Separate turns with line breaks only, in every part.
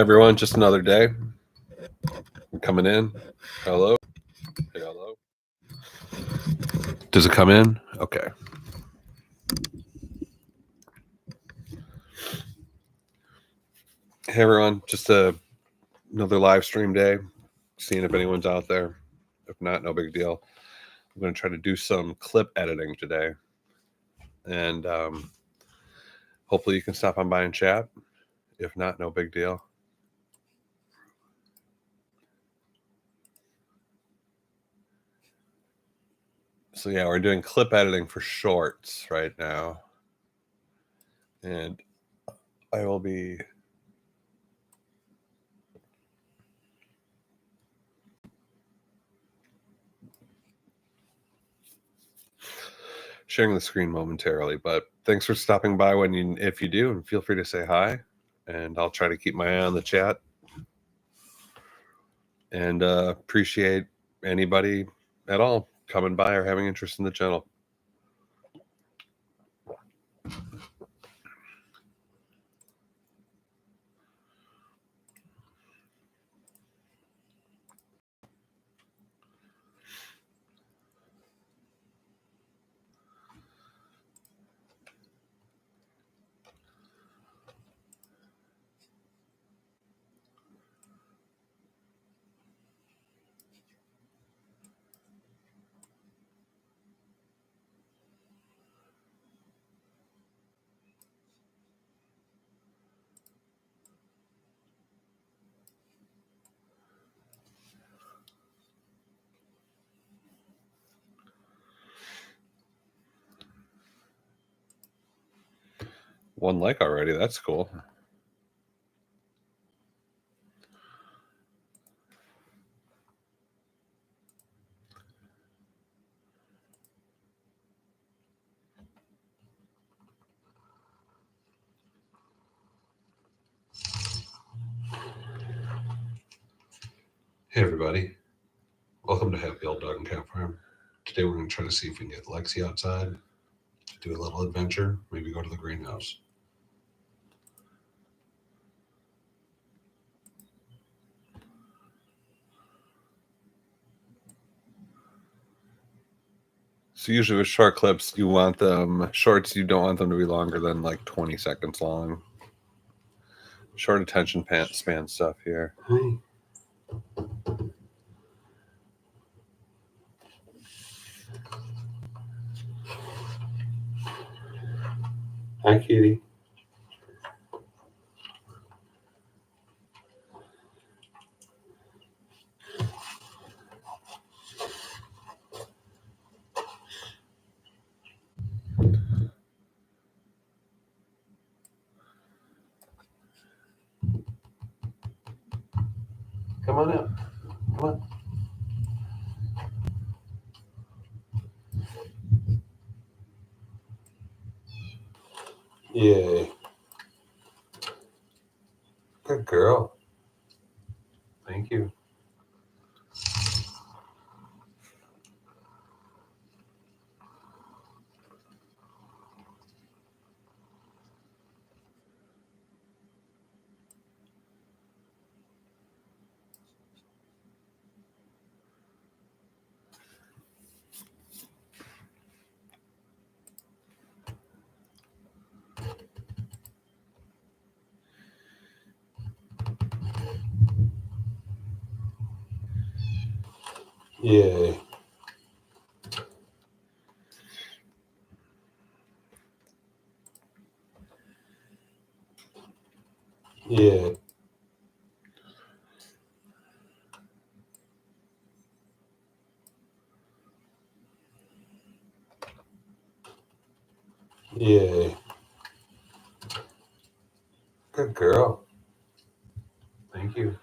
everyone, just another day. I'm coming in. Hello. Hey, hello. Does it come in? Okay. Hey everyone, just another live stream day. Seeing if anyone's out there. If not, no big deal. I'm going to try to do some clip editing today. And hopefully you can stop on by and chat. If not, no big deal. So yeah, we're doing clip editing for shorts right now. And I will be sharing the screen momentarily, but thanks for stopping by if you do, and feel free to say hi, and I'll try to keep my eye on the chat. And appreciate anybody at all coming by or having interest in the channel. One like already, that's cool. Hey everybody, welcome to Happy Old Dog and Cat Farm. Today we're going to try to see if we can get Lexi outside, do a little adventure, maybe go to the greenhouse. So usually with short clips, you want them shorts, you don't want them to be longer than like 20 seconds long. Short attention span stuff here.
Hi. Hi, kitty. Come on up. Come on. Yay. Good girl. Thank you. Yay. Yeah. Yay. Good girl. Thank you.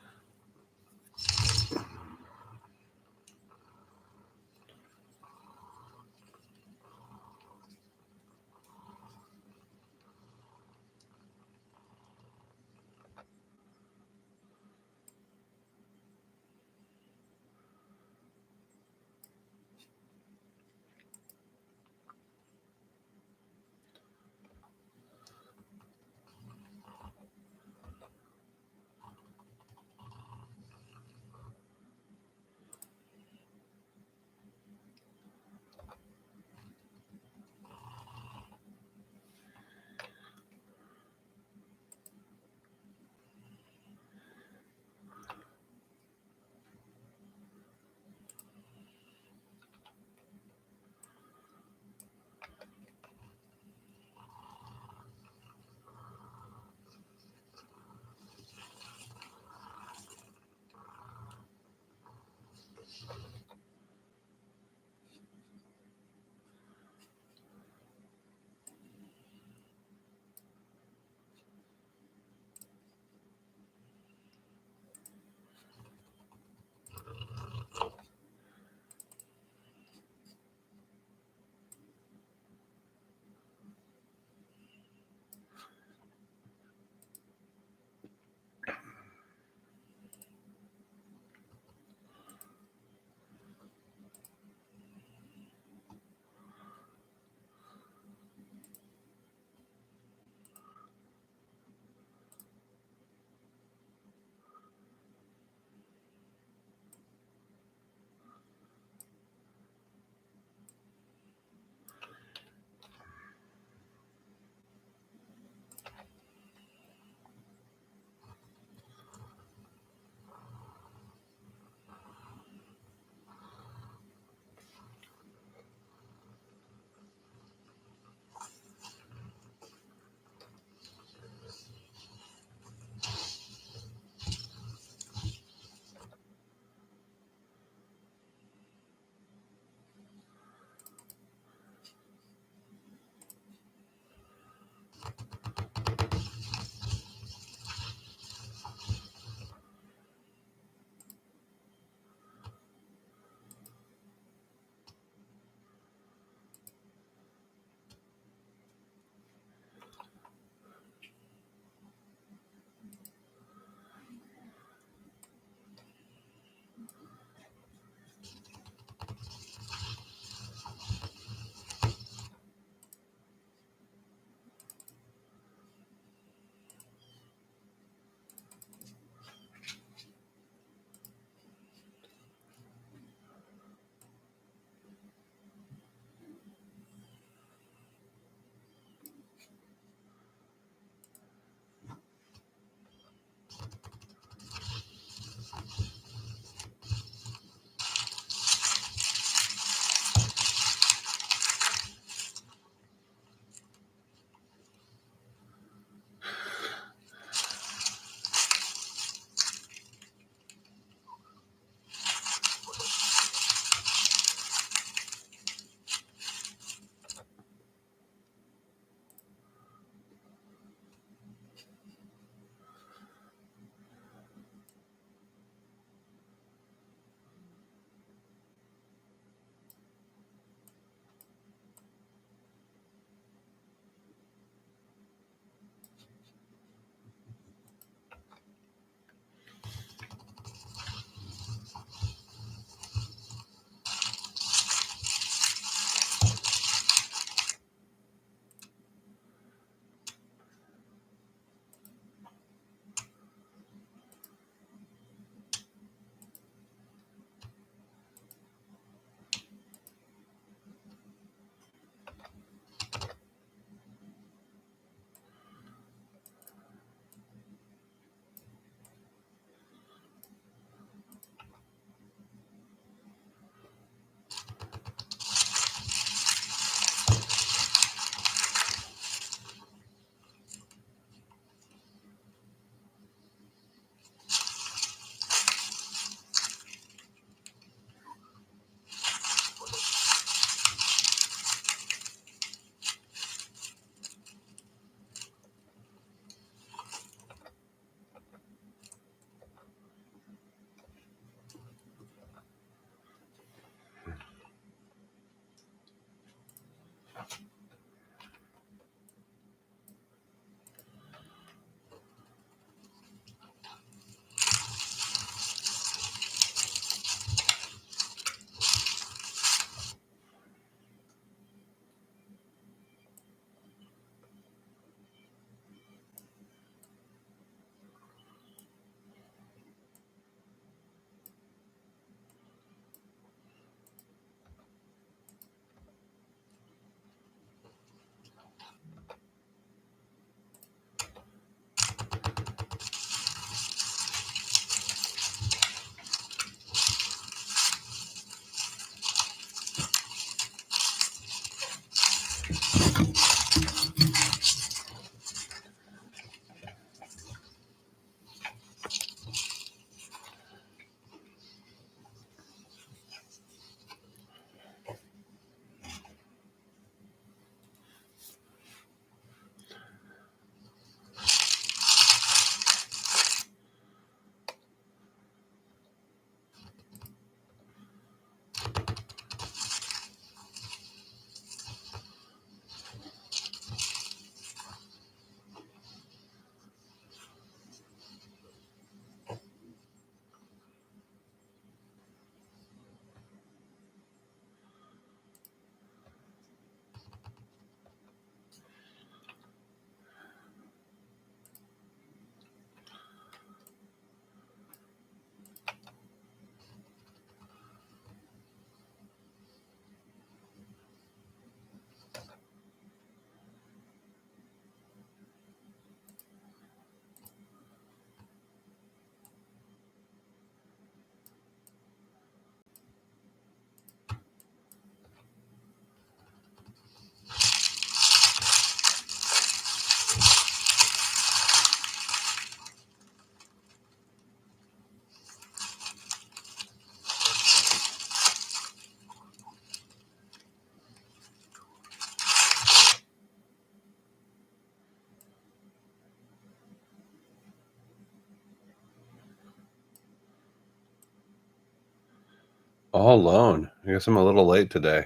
All alone. I guess I'm a little late today.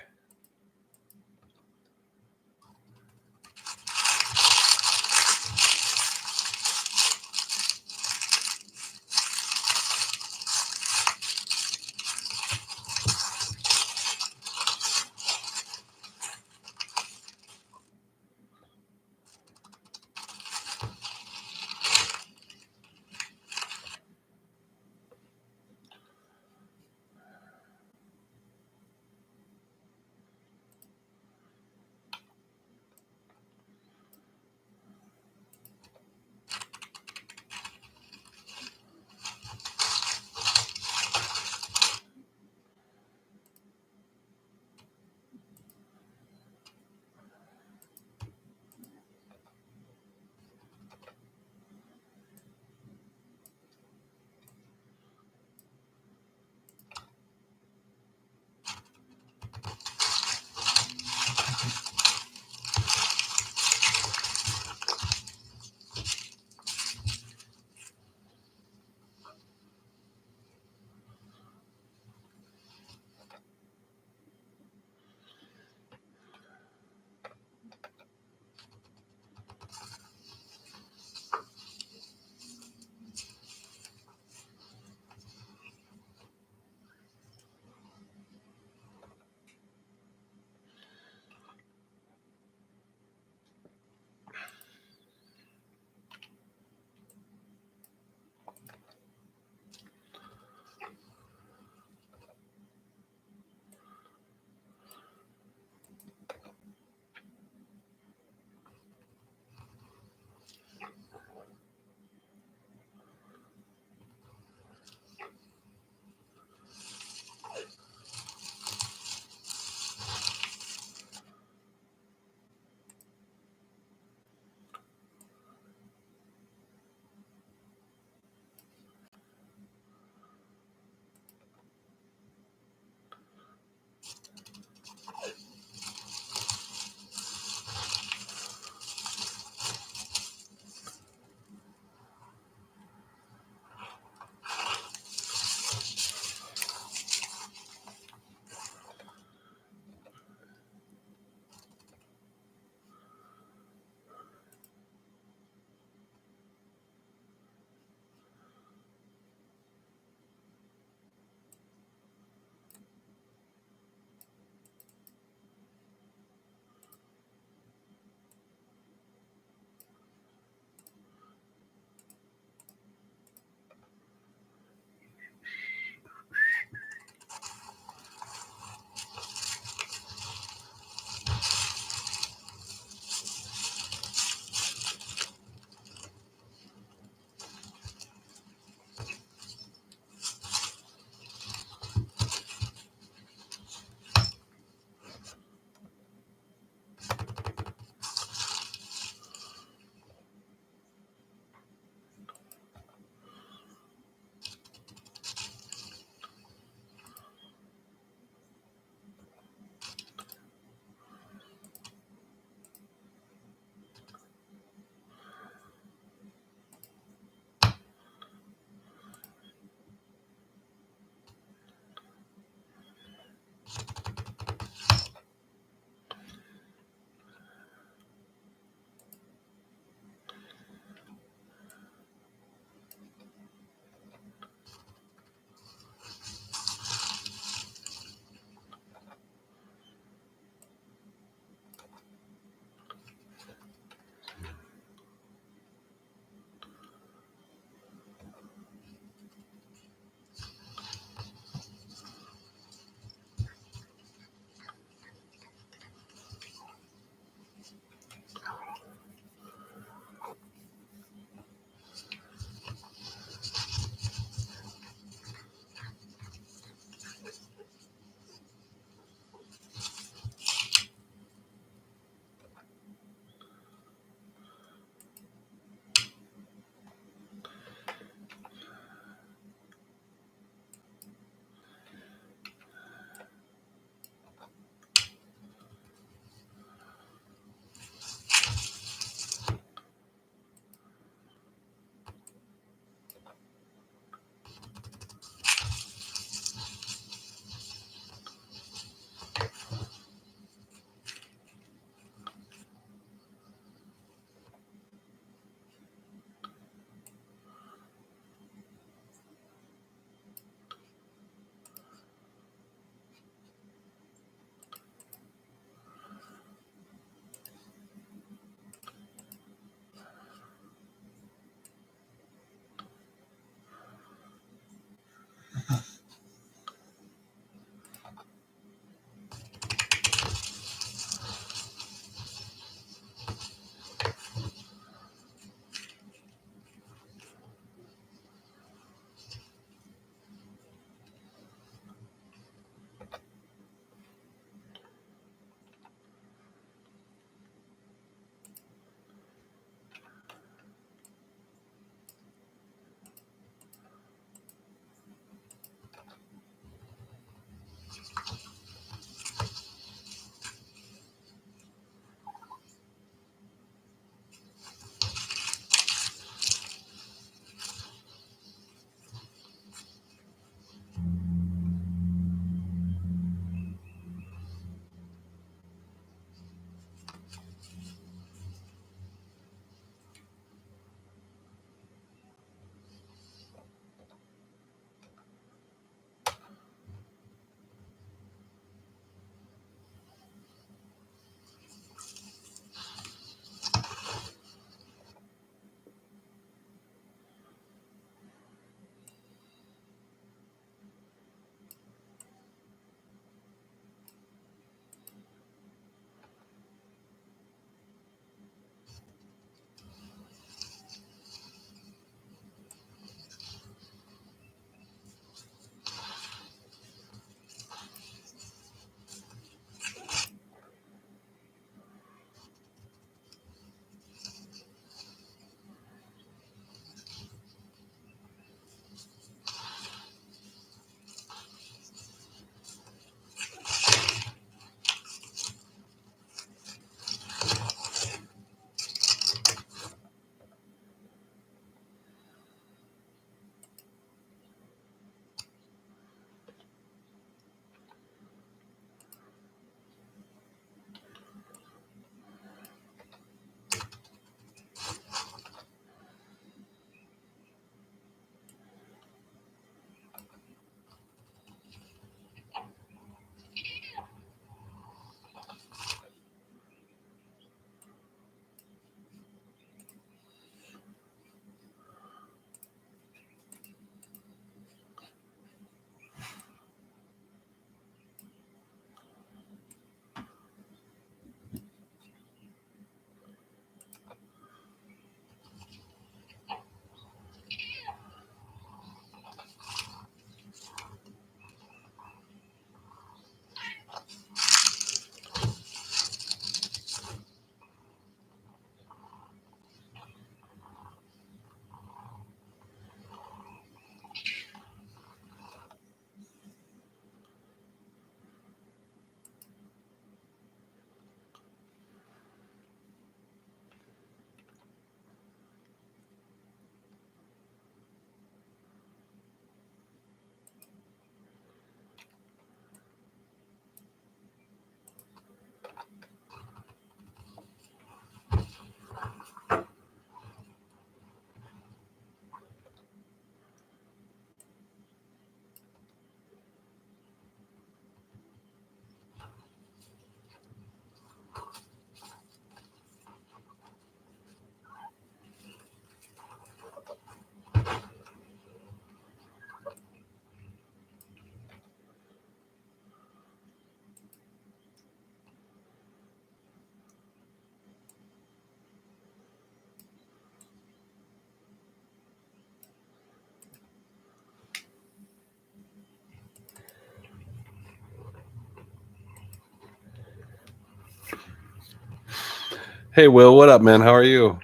Hey, Will, what up, man? How are you?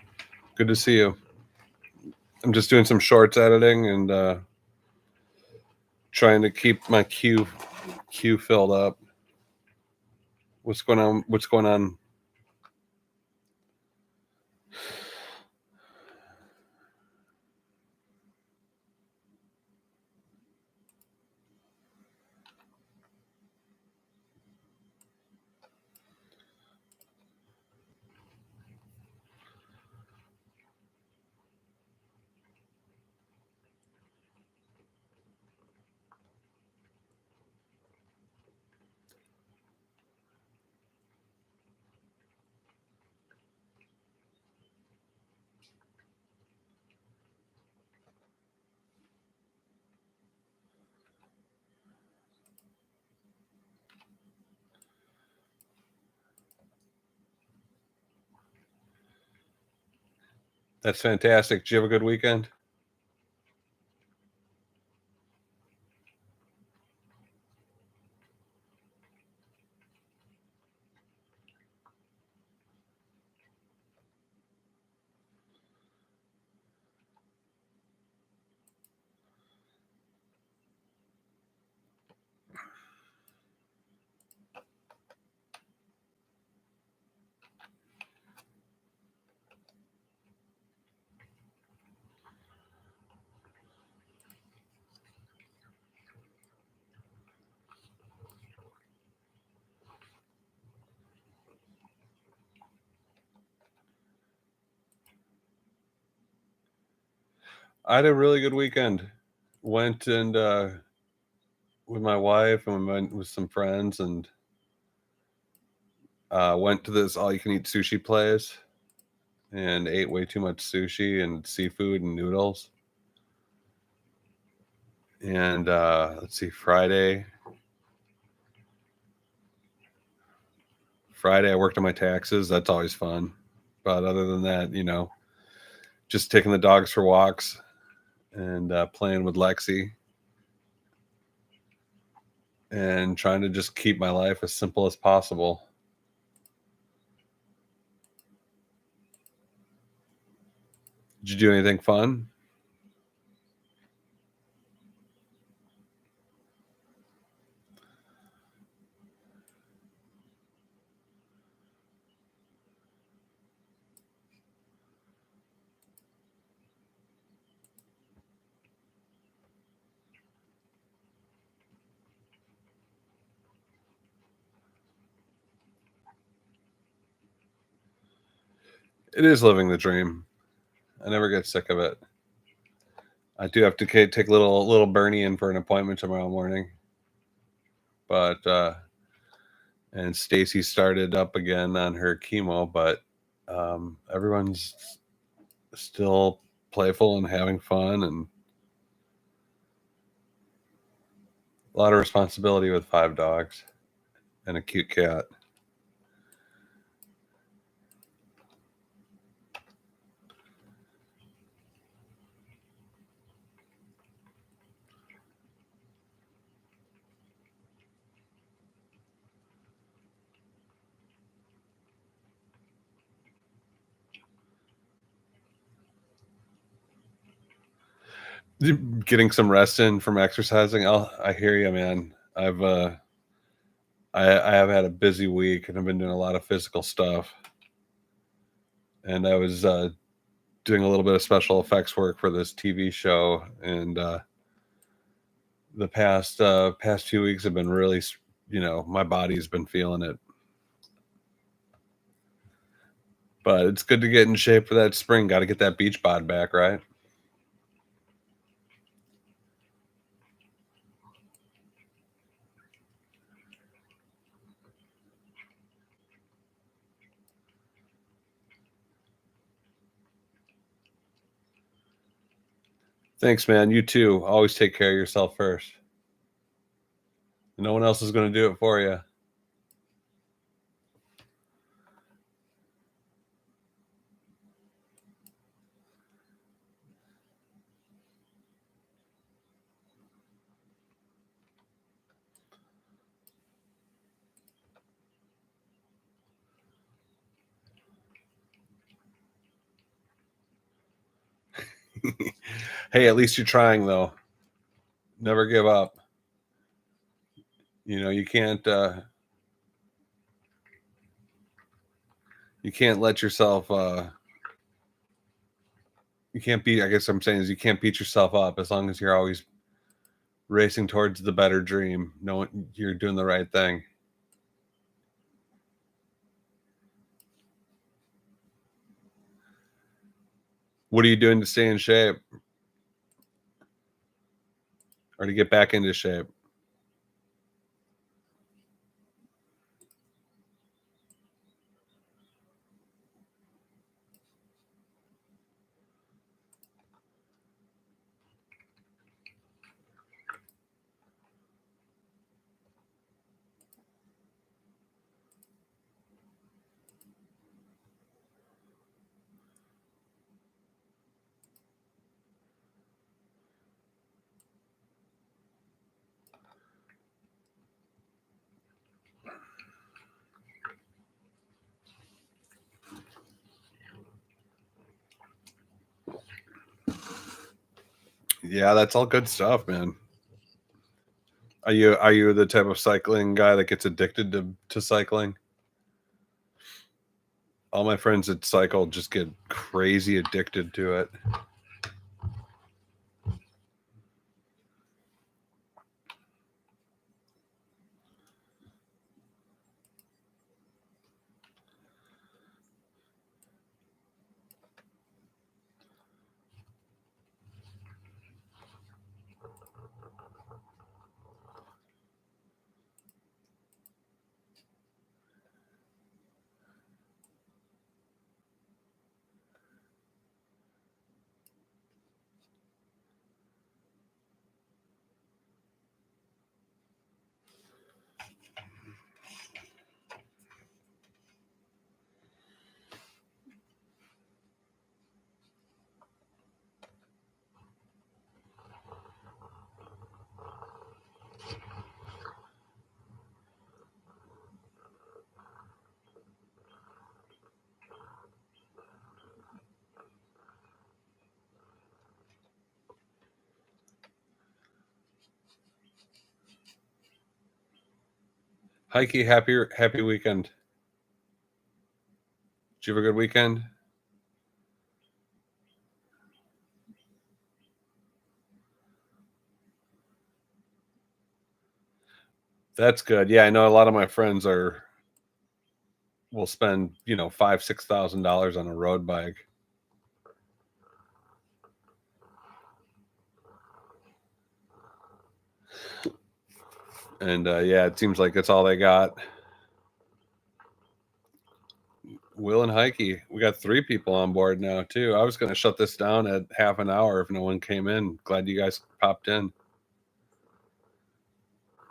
Good to see you. I'm just doing some shorts editing and trying to keep my queue filled up. What's going on? What's going on? That's fantastic. Did you have a good weekend? I had a really good weekend. Went and with my wife and went with some friends and went to this all-you-can-eat sushi place and ate way too much sushi and seafood and noodles. And let's see, Friday I worked on my taxes. That's always fun. But other than that, just taking the dogs for walks and playing with Lexi and trying to just keep my life as simple as possible. Did you do anything fun? It is living the dream. I never get sick of it. I do have to take little Bernie in for an appointment tomorrow morning, but and Stacy started up again on her chemo, but everyone's still playful and having fun, and a lot of responsibility with 5 dogs and a cute cat. Getting some rest in from exercising. I hear you, man. I have had a busy week and I've been doing a lot of physical stuff. And I was doing a little bit of special effects work for this TV show, and the past few weeks have been really, my body's been feeling it. But it's good to get in shape for that spring. Got to get that beach bod back, right? Thanks, man. You too. Always take care of yourself first. No one else is going to do it for you. Hey, at least you're trying though. Never give up. You know, you can't let yourself you can't beat, I guess what I'm saying is you can't beat yourself up as long as you're always racing towards the better dream, knowing you're doing the right thing. What are you doing to stay in shape or to get back into shape? Yeah, that's all good stuff, man. Are you the type of cycling guy that gets addicted to cycling? All my friends that cycle just get crazy addicted to it. Heike, happy weekend. Did you have a good weekend? That's good. Yeah, I know a lot of my friends will spend, $5,000-6,000 on a road bike. And yeah, it seems like it's all they got. Will and Heike, we got 3 people on board now too. I was going to shut this down at half an hour if no one came in. Glad you guys popped in.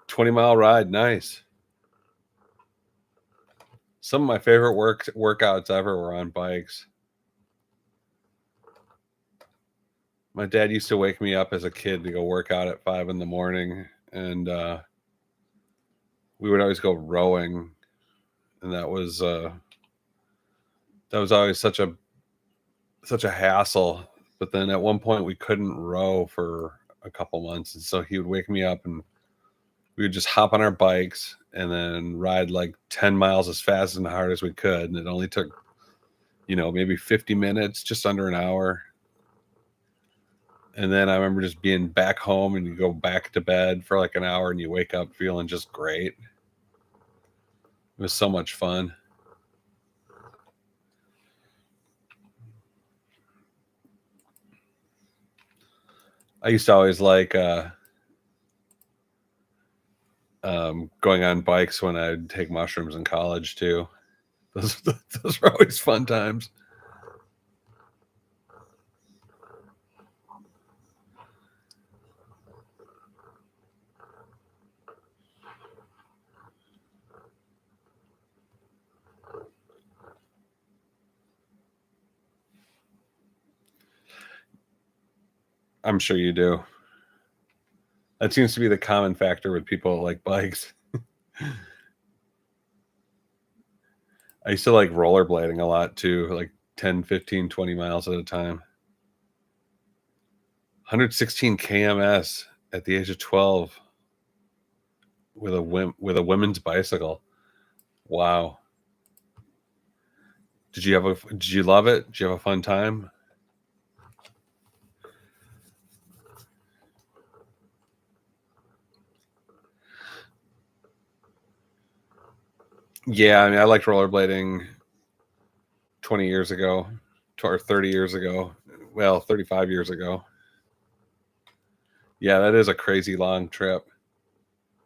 20-mile ride, nice. Some of my favorite workouts ever were on bikes. My dad used to wake me up as a kid to go work out at 5 in the morning, and we would always go rowing, and that was always such a hassle. But then at one point we couldn't row for a couple months, and so he would wake me up and we would just hop on our bikes and then ride like 10 miles as fast and hard as we could, and it only took maybe 50 minutes, just under an hour. And then I remember just being back home, and you go back to bed for like an hour and you wake up feeling just great. It was so much fun. I used to always like going on bikes when I'd take mushrooms in college too. Those were always fun times. I'm sure you do. That seems to be the common factor with people that like bikes. I used to like rollerblading a lot too, like 10, 15, 20 miles at a time. 116 kms at the age of 12 with a women's bicycle. Wow. Did you love it? Did you have a fun time? Yeah, I mean, I liked rollerblading 20 years ago, or 30 years ago. Well, 35 years ago. Yeah, that is a crazy long trip.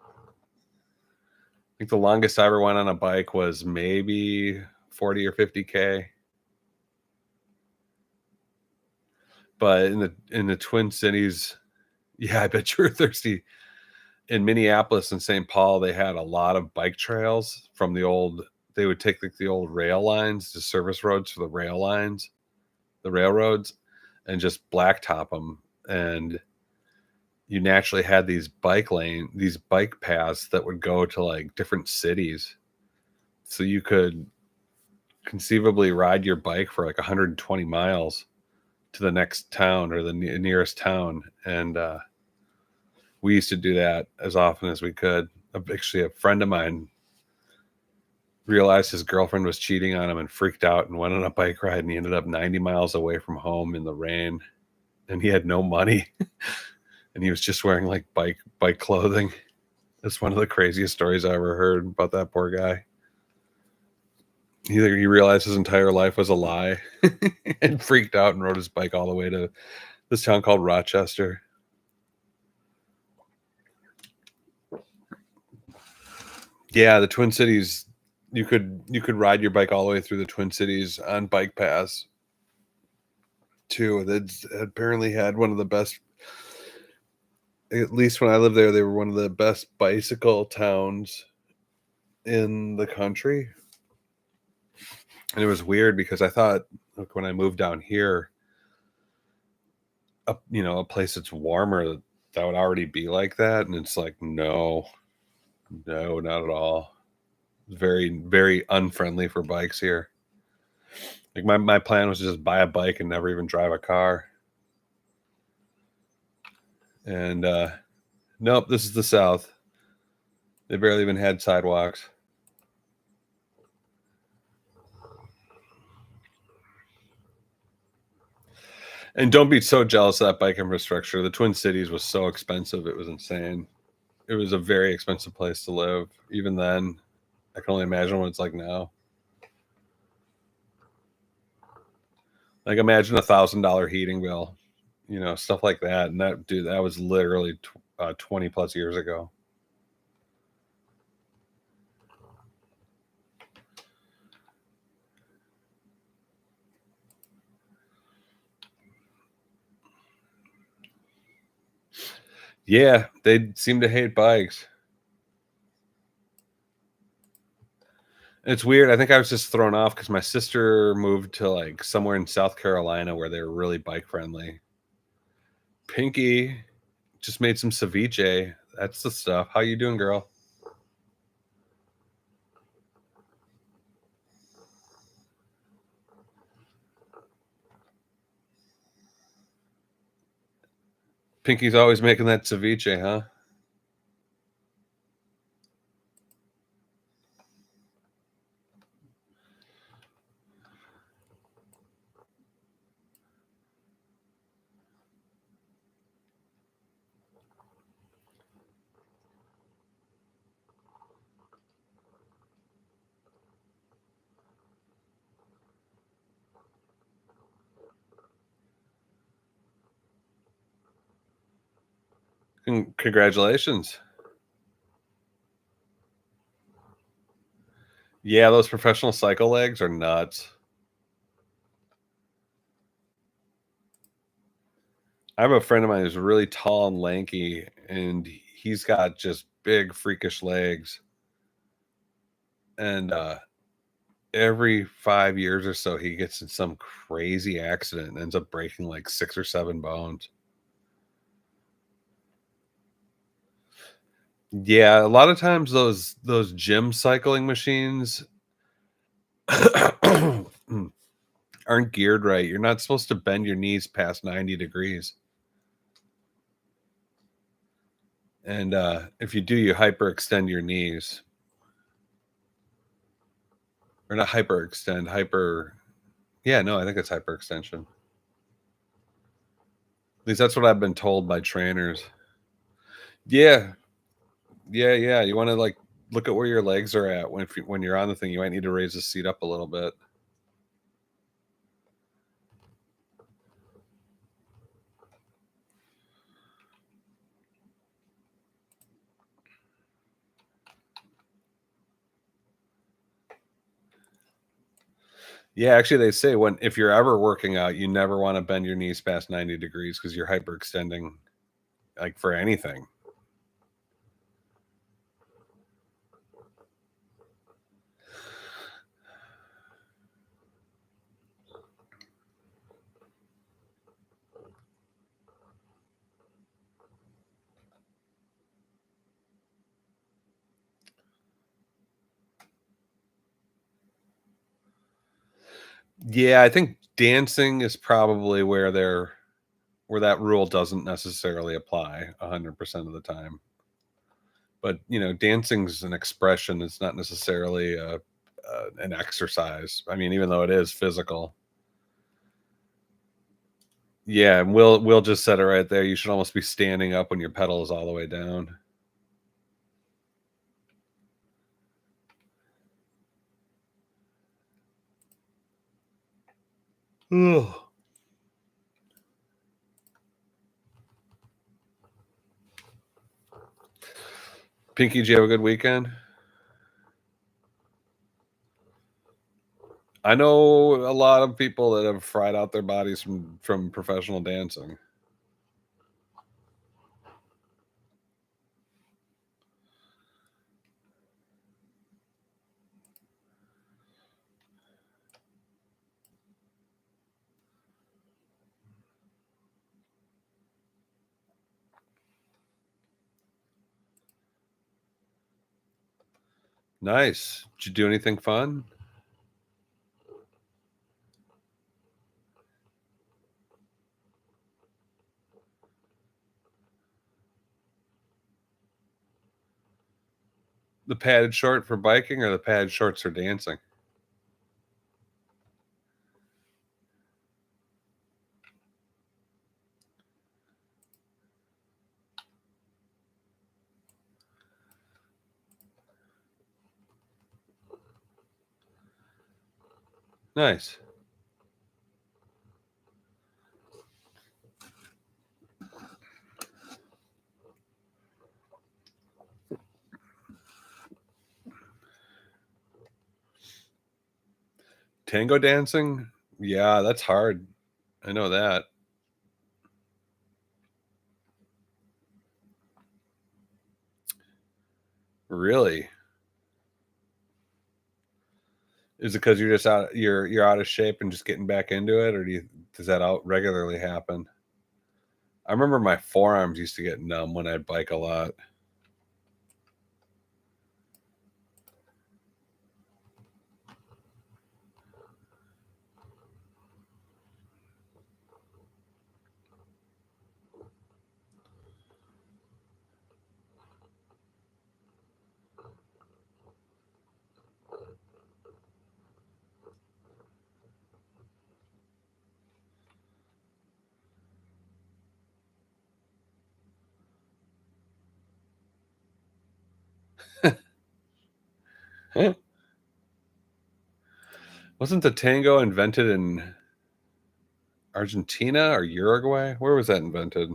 I think the longest I ever went on a bike was maybe 40 or 50K. But in the Twin Cities, yeah, I bet you were thirsty. In Minneapolis and St. Paul, they had a lot of bike trails from the old. They would take the old rail lines, the service roads for the railroads, and just blacktop them. And you naturally had these bike paths that would go to like different cities. So you could conceivably ride your bike for like 120 miles to the next town or the nearest town. And we used to do that as often as we could. Actually, a friend of mine realized his girlfriend was cheating on him and freaked out and went on a bike ride, and he ended up 90 miles away from home in the rain, and he had no money. And he was just wearing like bike clothing. It's one of the craziest stories I ever heard about that poor guy. He realized his entire life was a lie and freaked out and rode his bike all the way to this town called Rochester. Yeah, the Twin Cities, you could ride your bike all the way through the Twin Cities on bike paths too. That apparently had one of the best, at least when I lived there, they were one of the best bicycle towns in the country. And it was weird because I thought, like, when I moved down here, a place that's warmer, that would already be like that. And it's like, no, not at all. Very, very unfriendly for bikes here. Like my plan was to just buy a bike and never even drive a car. And nope, this is the South. They barely even had sidewalks. And don't be so jealous of that bike infrastructure. The Twin Cities was so expensive. It was insane. It was a very expensive place to live. Even then, I can only imagine what it's like now. Like, imagine $1,000 heating bill, stuff like that. And that was literally 20 plus years ago. Yeah, they seem to hate bikes. It's weird. I think I was just thrown off because my sister moved to like somewhere in South Carolina where they were really bike friendly. Pinky just made some ceviche. That's the stuff. How you doing, girl? Pinky's always making that ceviche, huh? Congratulations. Yeah, those professional cycle legs are nuts. I have a friend of mine who's really tall and lanky, and he's got just big, freakish legs. And every 5 years or so, he gets in some crazy accident and ends up breaking like 6 or 7 bones. Yeah, a lot of times those gym cycling machines aren't geared right. You're not supposed to bend your knees past 90 degrees. And if you do, you hyperextend your knees. Or not hyperextend, yeah, no, I think it's hyperextension. At least that's what I've been told by trainers. Yeah. Yeah. You want to like look at where your legs are at when you're on the thing. You might need to raise the seat up a little bit. Yeah, actually, they say if you're ever working out, you never want to bend your knees past 90 degrees because you're hyperextending, like for anything. Yeah, I think dancing is probably where that rule doesn't necessarily apply 100% of the time. But dancing's an expression. It's not necessarily an exercise. I mean, even though it is physical. Yeah, and we'll just set it right there. You should almost be standing up when your pedal is all the way down. Ugh. Pinky, did you have a good weekend? I know a lot of people that have fried out their bodies from professional dancing. Nice. Did you do anything fun? The padded short for biking or the padded shorts for dancing? Nice. Tango dancing? Yeah, that's hard. I know that. Really? Is it because you're out of shape and just getting back into it, or does that out regularly happen? I remember my forearms used to get numb when I'd bike a lot. Wasn't the tango invented in Argentina or Uruguay? Where was that invented?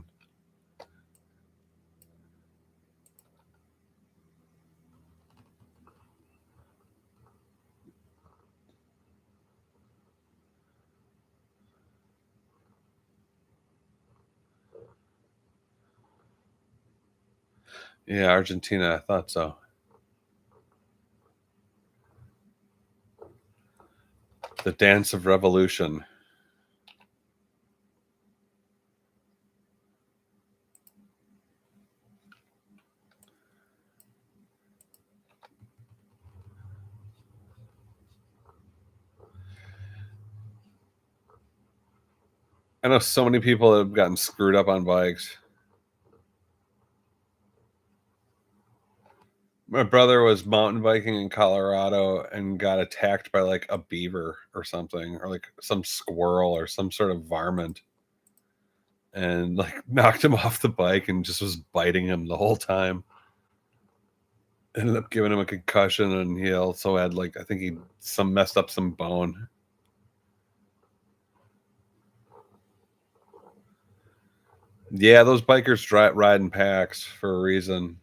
Yeah, Argentina. I thought so. The Dance of Revolution. I know so many people that have gotten screwed up on bikes. My brother was mountain biking in Colorado and got attacked by like a beaver or something, or like some squirrel or some sort of varmint, and like knocked him off the bike and just was biting him the whole time. Ended up giving him a concussion, and he also had like, I think he messed up some bone. Yeah, those bikers ride in packs for a reason.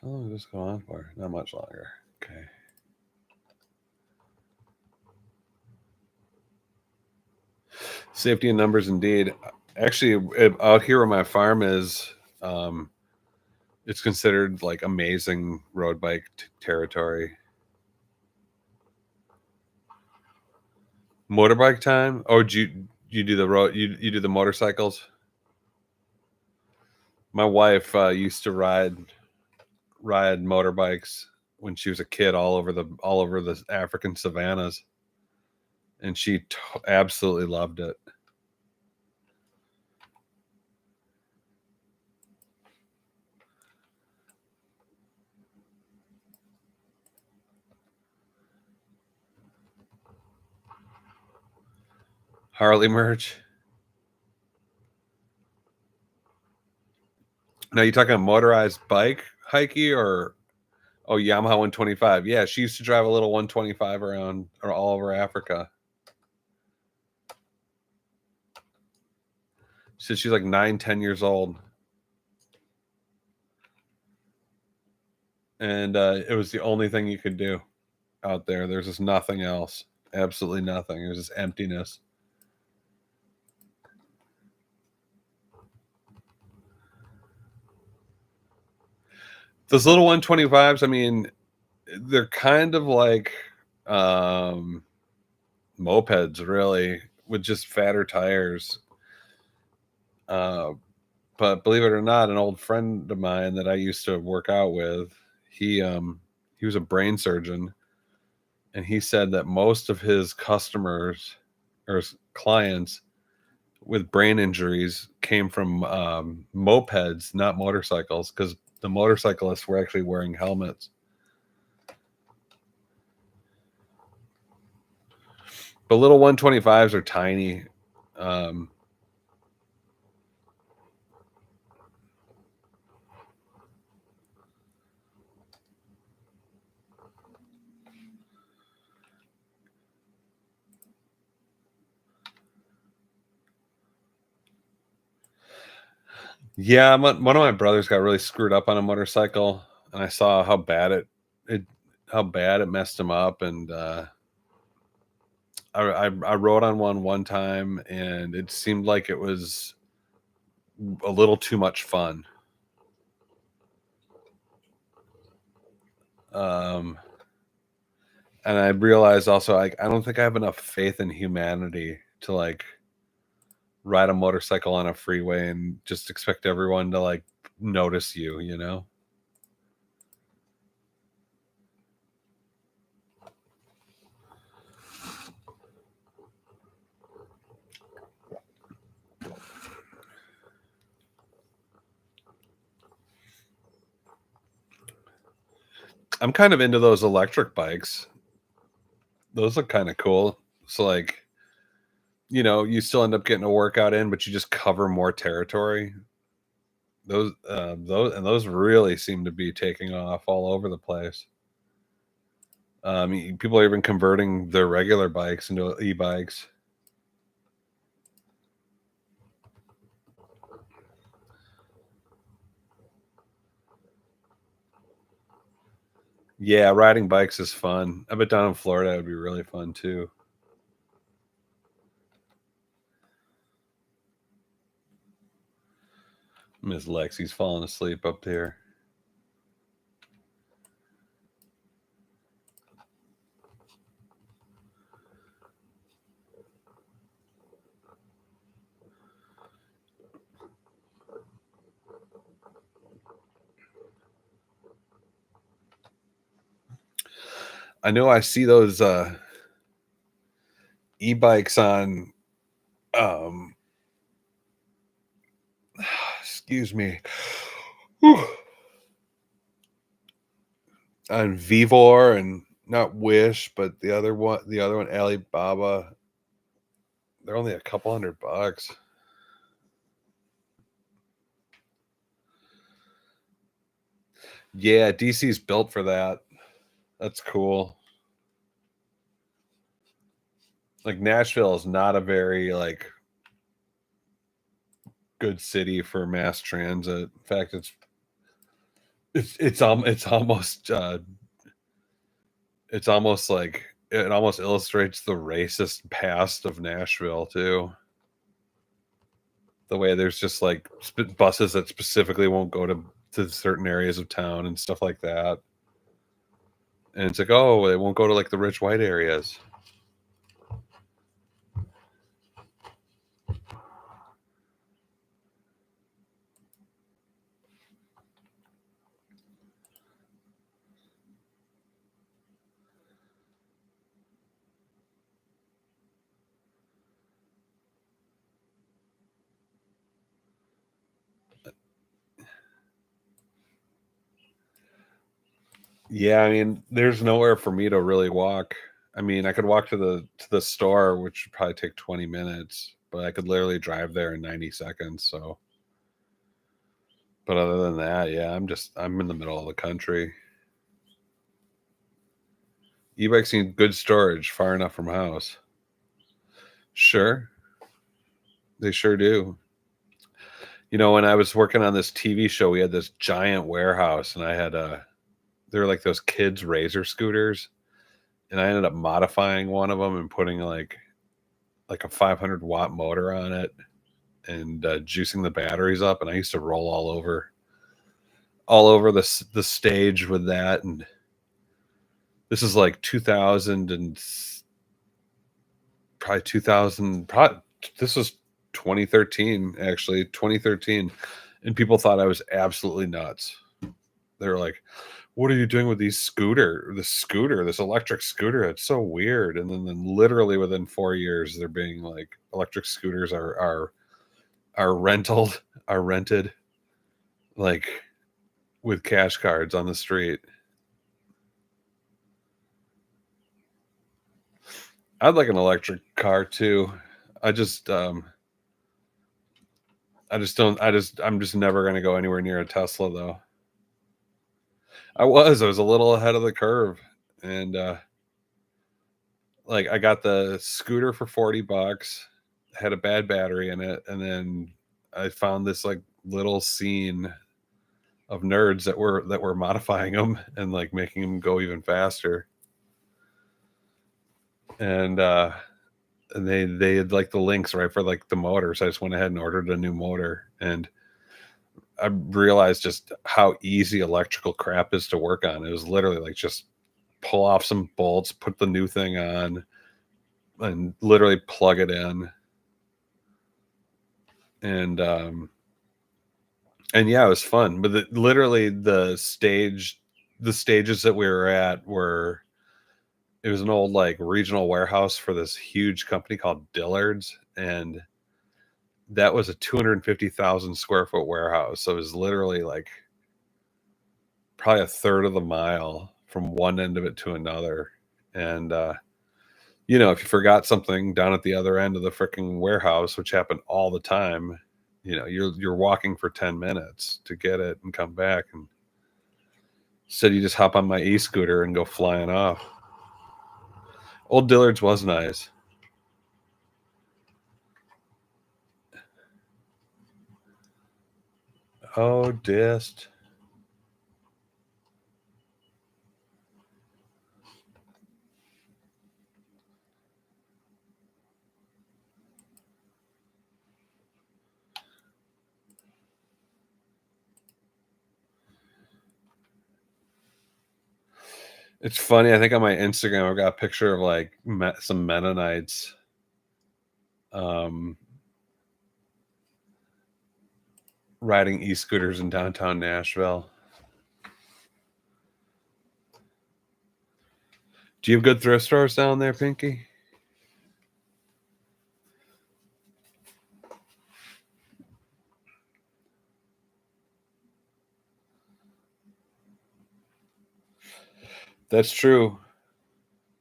How long does this go on for? Not much longer. Okay. Safety in numbers, indeed. Actually, out here where my farm is, it's considered like amazing road bike territory. Motorbike time? Oh, you do the road? You do the motorcycles? My wife used to ride motorbikes when she was a kid all over the African savannas, and she absolutely loved it. Harley merch. Now you talking motorized bike hikey or Yamaha 125? Yeah, she used to drive a little 125 around or all over Africa. She said she's like 9, 10 years old, and it was the only thing you could do out there. There's just nothing else. Absolutely nothing. It was just emptiness. Those little 125s, I mean, they're kind of like mopeds, really, with just fatter tires. But believe it or not, an old friend of mine that I used to work out with, he was a brain surgeon, and he said that most of his customers or his clients with brain injuries came from mopeds, not motorcycles, because the motorcyclists were actually wearing helmets. But little 125s are tiny. Yeah, one of my brothers got really screwed up on a motorcycle, and I saw how bad it messed him up, and I rode on one time, and it seemed like it was a little too much fun. Um, and I realized also, like, I don't think I have enough faith in humanity to like ride a motorcycle on a freeway and just expect everyone to like notice you, you know? I'm kind of into those electric bikes. Those look kind of cool. So like, you still end up getting a workout in, but you just cover more territory. Those really seem to be taking off all over the place. People are even converting their regular bikes into e-bikes. Yeah, riding bikes is fun. I bet down in Florida it would be really fun too. Miss Lexi's falling asleep up there. I know I see those e-bikes on excuse me. Whew. On Vivor and not Wish, but the other one, Alibaba. They're only a couple $100. Yeah, DC's built for that. That's cool. Like Nashville is not a very like good city for mass transit. In fact, it's almost it's almost like it almost illustrates the racist past of Nashville too. The way there's just like buses that specifically won't go to certain areas of town and stuff like that. And it's like, oh, they won't go to like the rich white areas. Yeah, I mean, there's nowhere for me to really walk. I mean, I could walk to the store, which would probably take 20 minutes, but I could literally drive there in 90 seconds. So, but other than that, yeah, I'm in the middle of the country. E-bikes need good storage, far enough from house. Sure, they sure do. You know, when I was working on this TV show, we had this giant warehouse, and I had they were like those kids razor scooters, and I ended up modifying one of them and putting like a 500-watt motor on it and juicing the batteries up, and I used to roll all over the stage with that. And this is like 2000 and probably 2000 probably, this was 2013, actually 2013, and people thought I was absolutely nuts. They were like, what are you doing with this electric scooter? It's so weird. And then literally within 4 years, they're being like, electric scooters are rented like with cash cards on the street. I'd like an electric car too. I just I'm just never going to go anywhere near a Tesla though. I was a little ahead of the curve, and like I got the scooter for $40, had a bad battery in it, and then I found this like little scene of nerds that were modifying them and like making them go even faster. And they had like the links right for like the motor, so I just went ahead and ordered a new motor, and I realized just how easy electrical crap is to work on. It was literally like just pull off some bolts, put the new thing on, and literally plug it in. And yeah, it was fun. But literally the stages that we were at were, it was an old like regional warehouse for this huge company called Dillard's, and that was a 250,000 square foot warehouse. So it was literally like probably a third of the mile from one end of it to another. And you know, if you forgot something down at the other end of the freaking warehouse, which happened all the time, you know, you're walking for 10 minutes to get it and come back. And said you just hop on my e-scooter and go flying off. Old Dillard's was nice. Oh, dist. It's funny. I think on my Instagram, I've got a picture of like some Mennonites. Um, Riding e-scooters in downtown Nashville. Do you have good thrift stores down there, Pinky? That's true.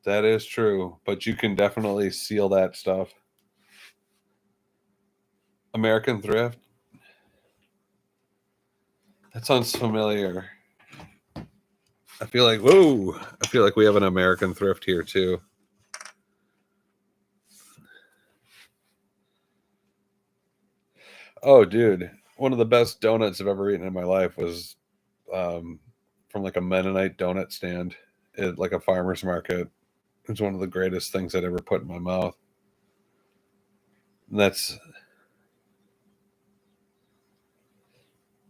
That is true. But you can definitely seal that stuff. American Thrift? That sounds familiar. I feel like, whoa, I feel like we have an American Thrift here too. Oh, dude. One of the best donuts I've ever eaten in my life was from like a Mennonite donut stand at like a farmer's market. It's one of the greatest things I'd ever put in my mouth. And that's,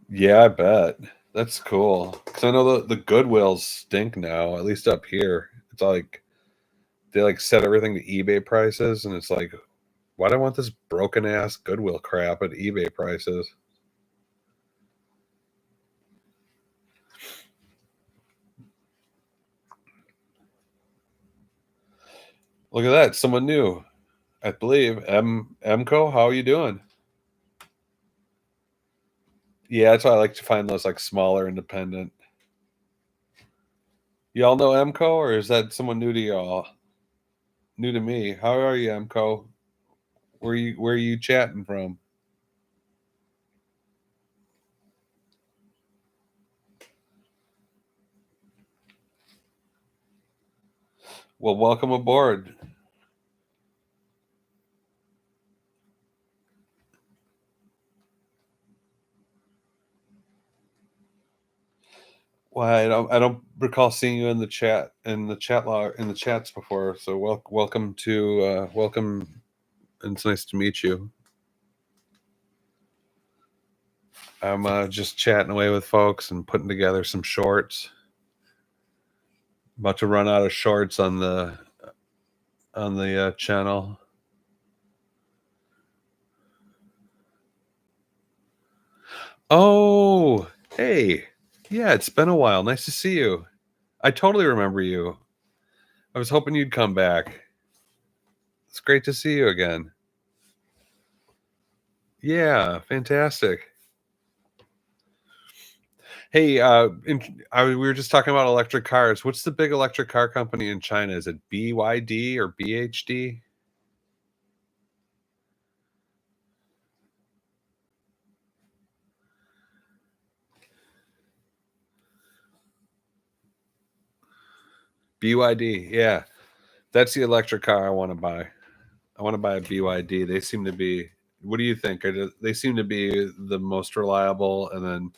yeah, I bet. That's cool. Because I know the Goodwills stink now, at least up here. It's like, they like set everything to eBay prices. And it's like, why do I want this broken ass Goodwill crap at eBay prices? Look at that. Someone new. I believe. Mco, how are you doing? Yeah, that's why I like to find those like smaller independent. Y'all know Mco, or is that someone new to y'all? New to me. How are you, Mco? Where are you chatting from? Well, welcome aboard. Well, I don't recall seeing you in the chat log in the chats before. So welcome to welcome. It's nice to meet you. I'm just chatting away with folks and putting together some shorts. About to run out of shorts on the channel. Oh, hey. Yeah, it's been a while. Nice to see you. I totally remember you. I was hoping you'd come back. It's great to see you again. Yeah, fantastic. Hey, we were just talking about electric cars. What's the big electric car company in China? Is it BYD or BHD? BYD, yeah. That's the electric car I want to buy. I want to buy a BYD. They seem to be, what do you think? They seem to be the most reliable, and then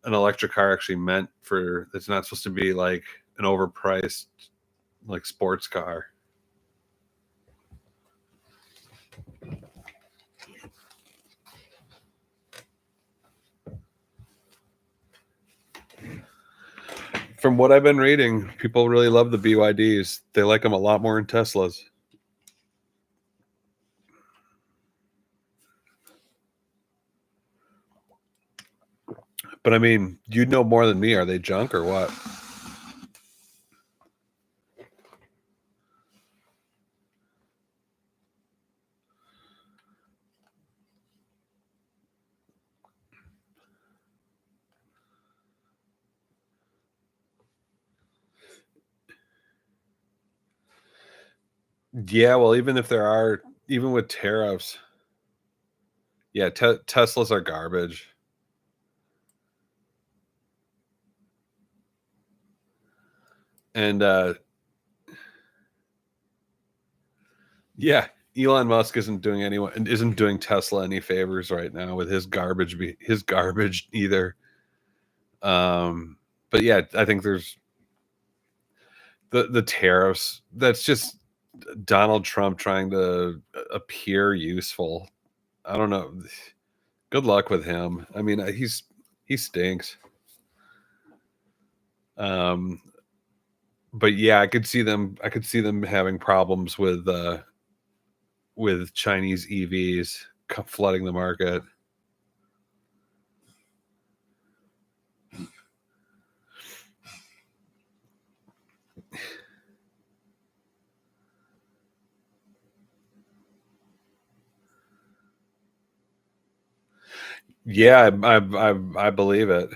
an electric car actually meant for, it's not supposed to be like an overpriced like sports car. From what I've been reading, people really love the BYDs. They like them a lot more than Teslas. But I mean, you'd know more than me. Are they junk or what? Yeah, well, even if there are, even with tariffs, yeah, Teslas are garbage. And yeah, Elon Musk isn't doing Tesla any favors right now with his garbage either. But yeah, I think there's the tariffs. That's just Donald Trump trying to appear useful. I don't know. Good luck with him. I mean, he stinks. But yeah, I could see them having problems with Chinese EVs flooding the market. Yeah, I believe it.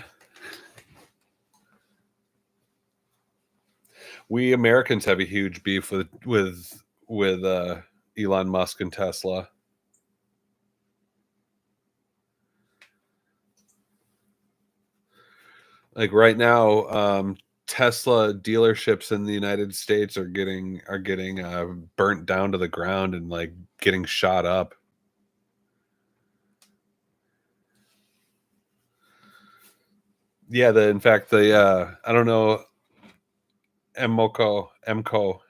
We Americans have a huge beef with Elon Musk and Tesla. Like right now, Tesla dealerships in the United States are getting burnt down to the ground and like getting shot up. Yeah, in fact I don't know, MCO.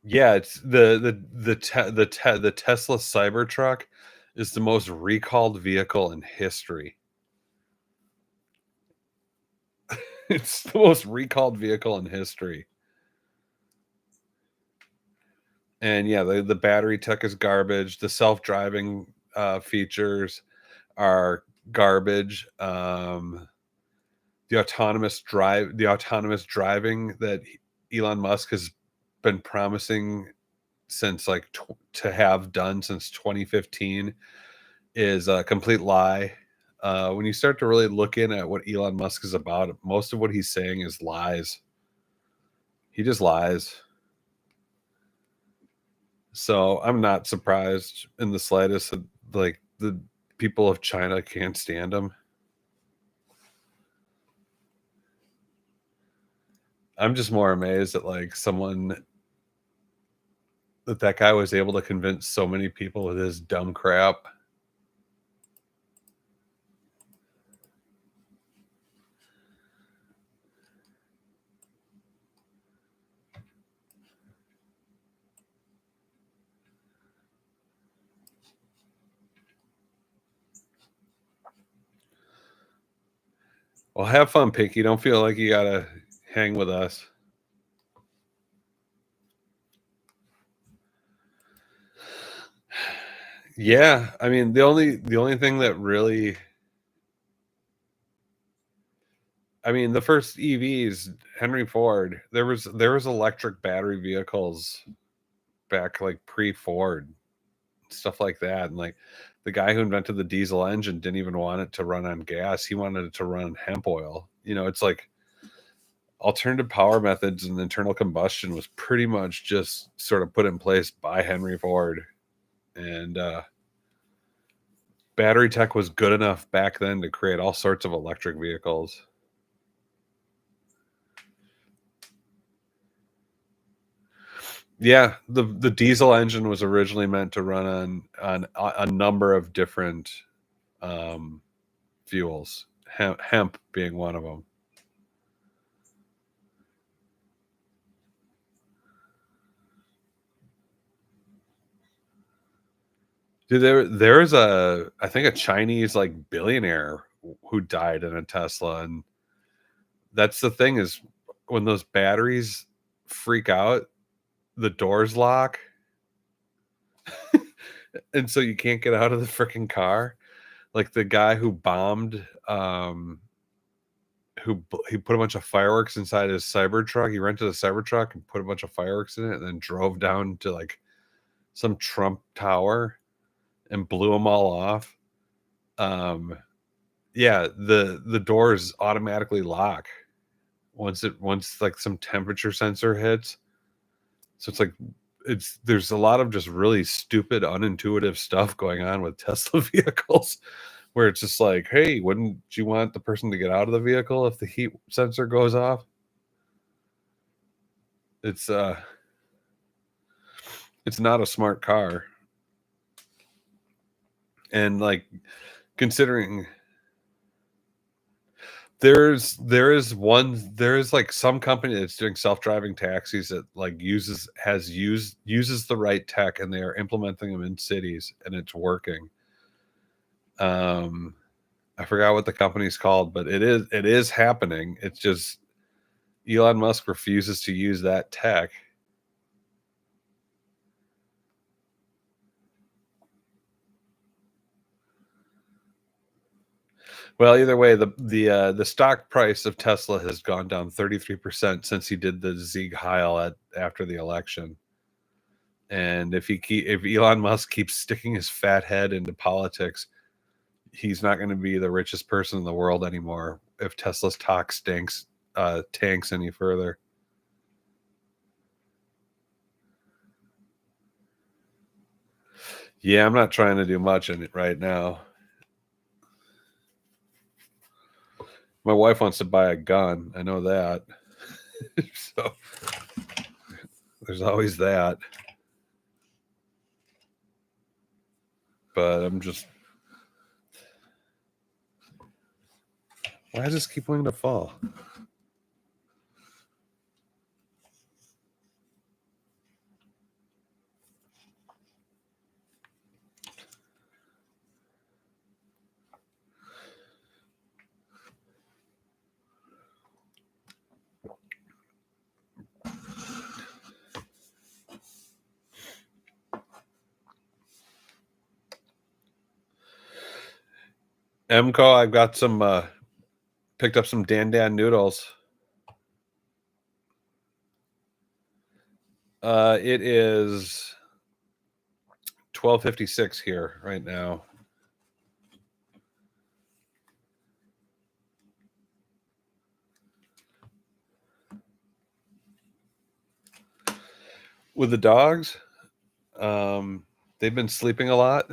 Yeah, it's the Tesla Cybertruck is the most recalled vehicle in history. It's the most recalled vehicle in history. And yeah, the battery tech is garbage. The self-driving features are garbage. The autonomous driving that Elon Musk has been promising since like to have done since 2015 is a complete lie. When you start to really look in at what Elon Musk is about, most of what he's saying is lies. He just lies. So I'm not surprised in the slightest that like the people of China can't stand him. I'm just more amazed at like that guy was able to convince so many people with his dumb crap. Well, have fun, Pinky. Don't feel like you gotta hang with us. Yeah, I mean the only thing that really, I mean, the first EVs, Henry Ford, there was electric battery vehicles back like pre-Ford, stuff like that. And like the guy who invented the diesel engine didn't even want it to run on gas. He wanted it to run on hemp oil. You know, it's like alternative power methods and internal combustion was pretty much just sort of put in place by Henry Ford. And battery tech was good enough back then to create all sorts of electric vehicles. Yeah, the diesel engine was originally meant to run on a number of different fuels, hemp being one of them. Dude, there's I think a Chinese like billionaire who died in a Tesla, and that's the thing is when those batteries freak out, the doors lock, and so you can't get out of the freaking car. Like the guy who bombed, he put a bunch of fireworks inside his Cybertruck. He rented a Cybertruck and put a bunch of fireworks in it, and then drove down to like some Trump tower and blew them all off. Um, yeah, the doors automatically lock once like some temperature sensor hits. So it's like there's a lot of just really stupid, unintuitive stuff going on with Tesla vehicles where it's just like, hey, wouldn't you want the person to get out of the vehicle if the heat sensor goes off? It's it's not a smart car. And like considering there is like some company that's doing self-driving taxis that like uses the right tech, and they are implementing them in cities and it's working. um I forgot what the company's called, but it is happening. It's just Elon Musk refuses to use that tech. Well, either way, the stock price of Tesla has gone down 33% since he did the Sieg Heil after the election. And if Elon Musk keeps sticking his fat head into politics, he's not going to be the richest person in the world anymore if Tesla's tanks any further. Yeah, I'm not trying to do much in it right now. My wife wants to buy a gun. I know that. So there's always that. But I'm just... Why does this keep wanting to fall? Emco, I've got some, picked up some Dan noodles. It is 12:56 here right now. With the dogs, they've been sleeping a lot.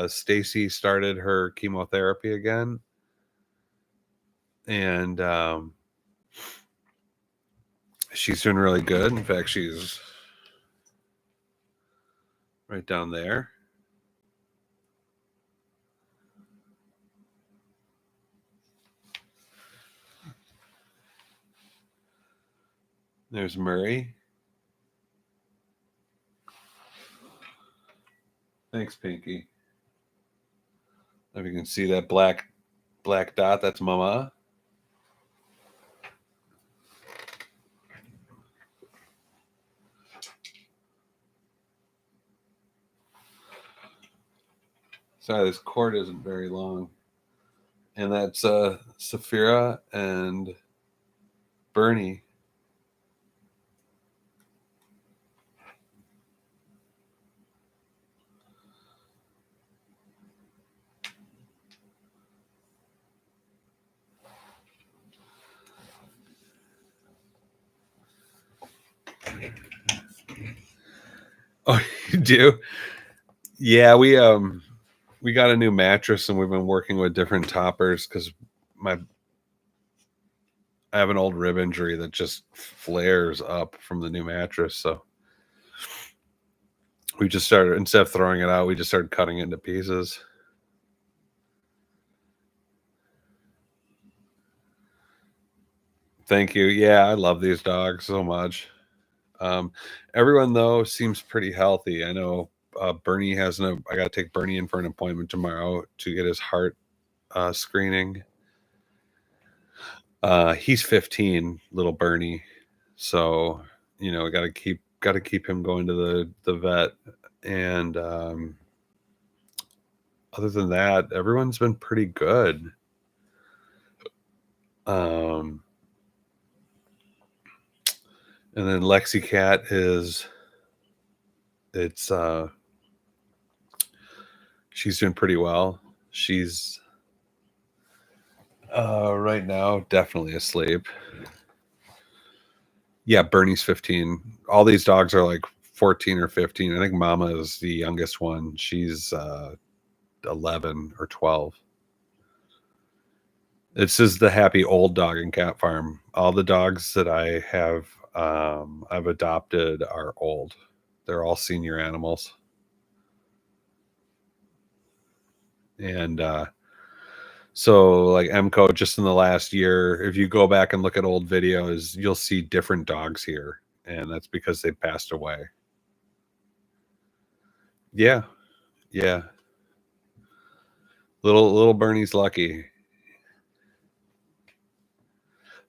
Stacy started her chemotherapy again, and she's doing really good. In fact, she's right down there. There's Murray. Thanks, Pinky. If you can see that black dot, that's Mama. Sorry, this cord isn't very long. And that's Saphira and Bernie. Oh, you do? Yeah, we got a new mattress and we've been working with different toppers because I have an old rib injury that just flares up from the new mattress. So we just started, instead of throwing it out, we just started cutting it into pieces. Thank you. Yeah, I love these dogs so much. Everyone though seems pretty healthy. I know Bernie has I got to take Bernie in for an appointment tomorrow to get his heart screening. He's 15, little Bernie, so you know, got to keep him going to the vet. And other than that, everyone's been pretty good. And then Lexi Cat she's doing pretty well. She's right now definitely asleep. Yeah, Bernie's 15. All these dogs are like 14 or 15. I think Mama is the youngest one. She's 11 or 12. This is the happy old dog and cat farm. All the dogs that I have I've adopted are old. They're all senior animals. And so like Emco, just in the last year, if you go back and look at old videos, you'll see different dogs here. And that's because they passed away. Yeah. Yeah. Little Bernie's lucky.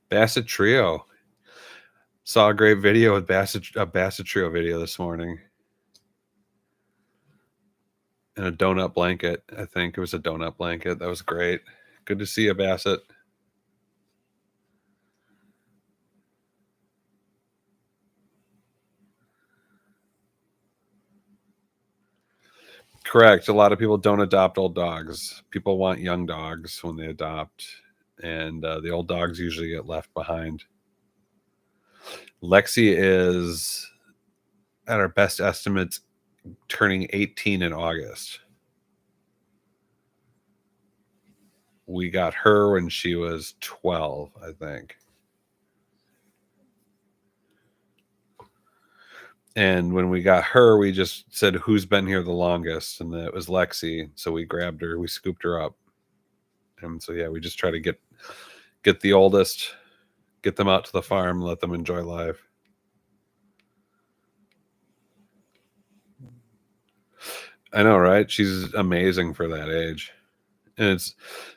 Basset Trio. Saw a great video with a Basset Trio video this morning. And a donut blanket. I think it was a donut blanket. That was great. Good to see you, Basset. Correct. A lot of people don't adopt old dogs. People want young dogs when they adopt, and the old dogs usually get left behind. Lexi is, at our best estimates, turning 18 in August. We got her when she was 12, I think. And when we got her, we just said, who's been here the longest? And it was Lexi. So we grabbed her, we scooped her up. And so, yeah, we just try to get the oldest, get them out to the farm, let them enjoy life. I know, right? She's amazing for that age. And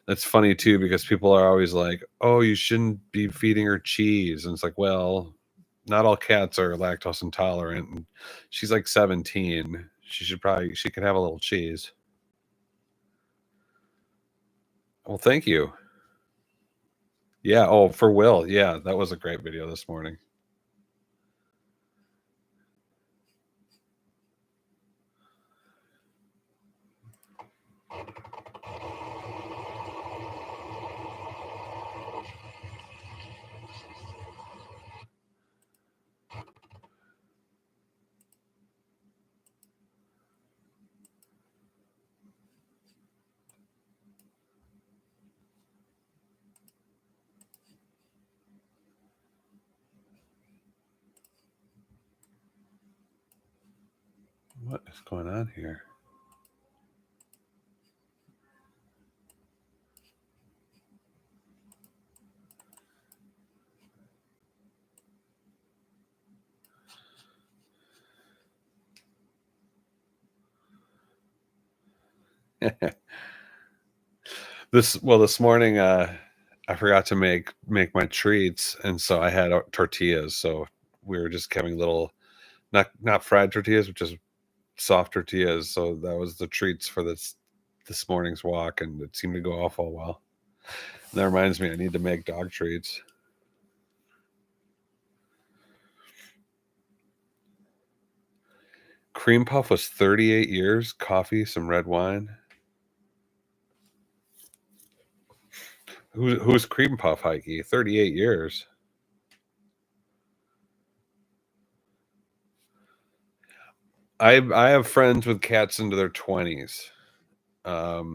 it's funny too, because people are always like, oh, you shouldn't be feeding her cheese. And it's like, well, not all cats are lactose intolerant. And she's like 17. She could have a little cheese. Well, thank you. Yeah. Oh, for Will. Yeah, that was a great video this morning. What is going on here? This morning, I forgot to make my treats, and so I had tortillas. So we were just having little, not fried tortillas, but just soft tortillas. So that was the treats for this morning's walk, and it seemed to go off all well. And that reminds me, I need to make dog treats. Cream puff was 38 years. Coffee, some red wine. Who's cream puff, Heike? 38 years. I have friends with cats into their 20s. A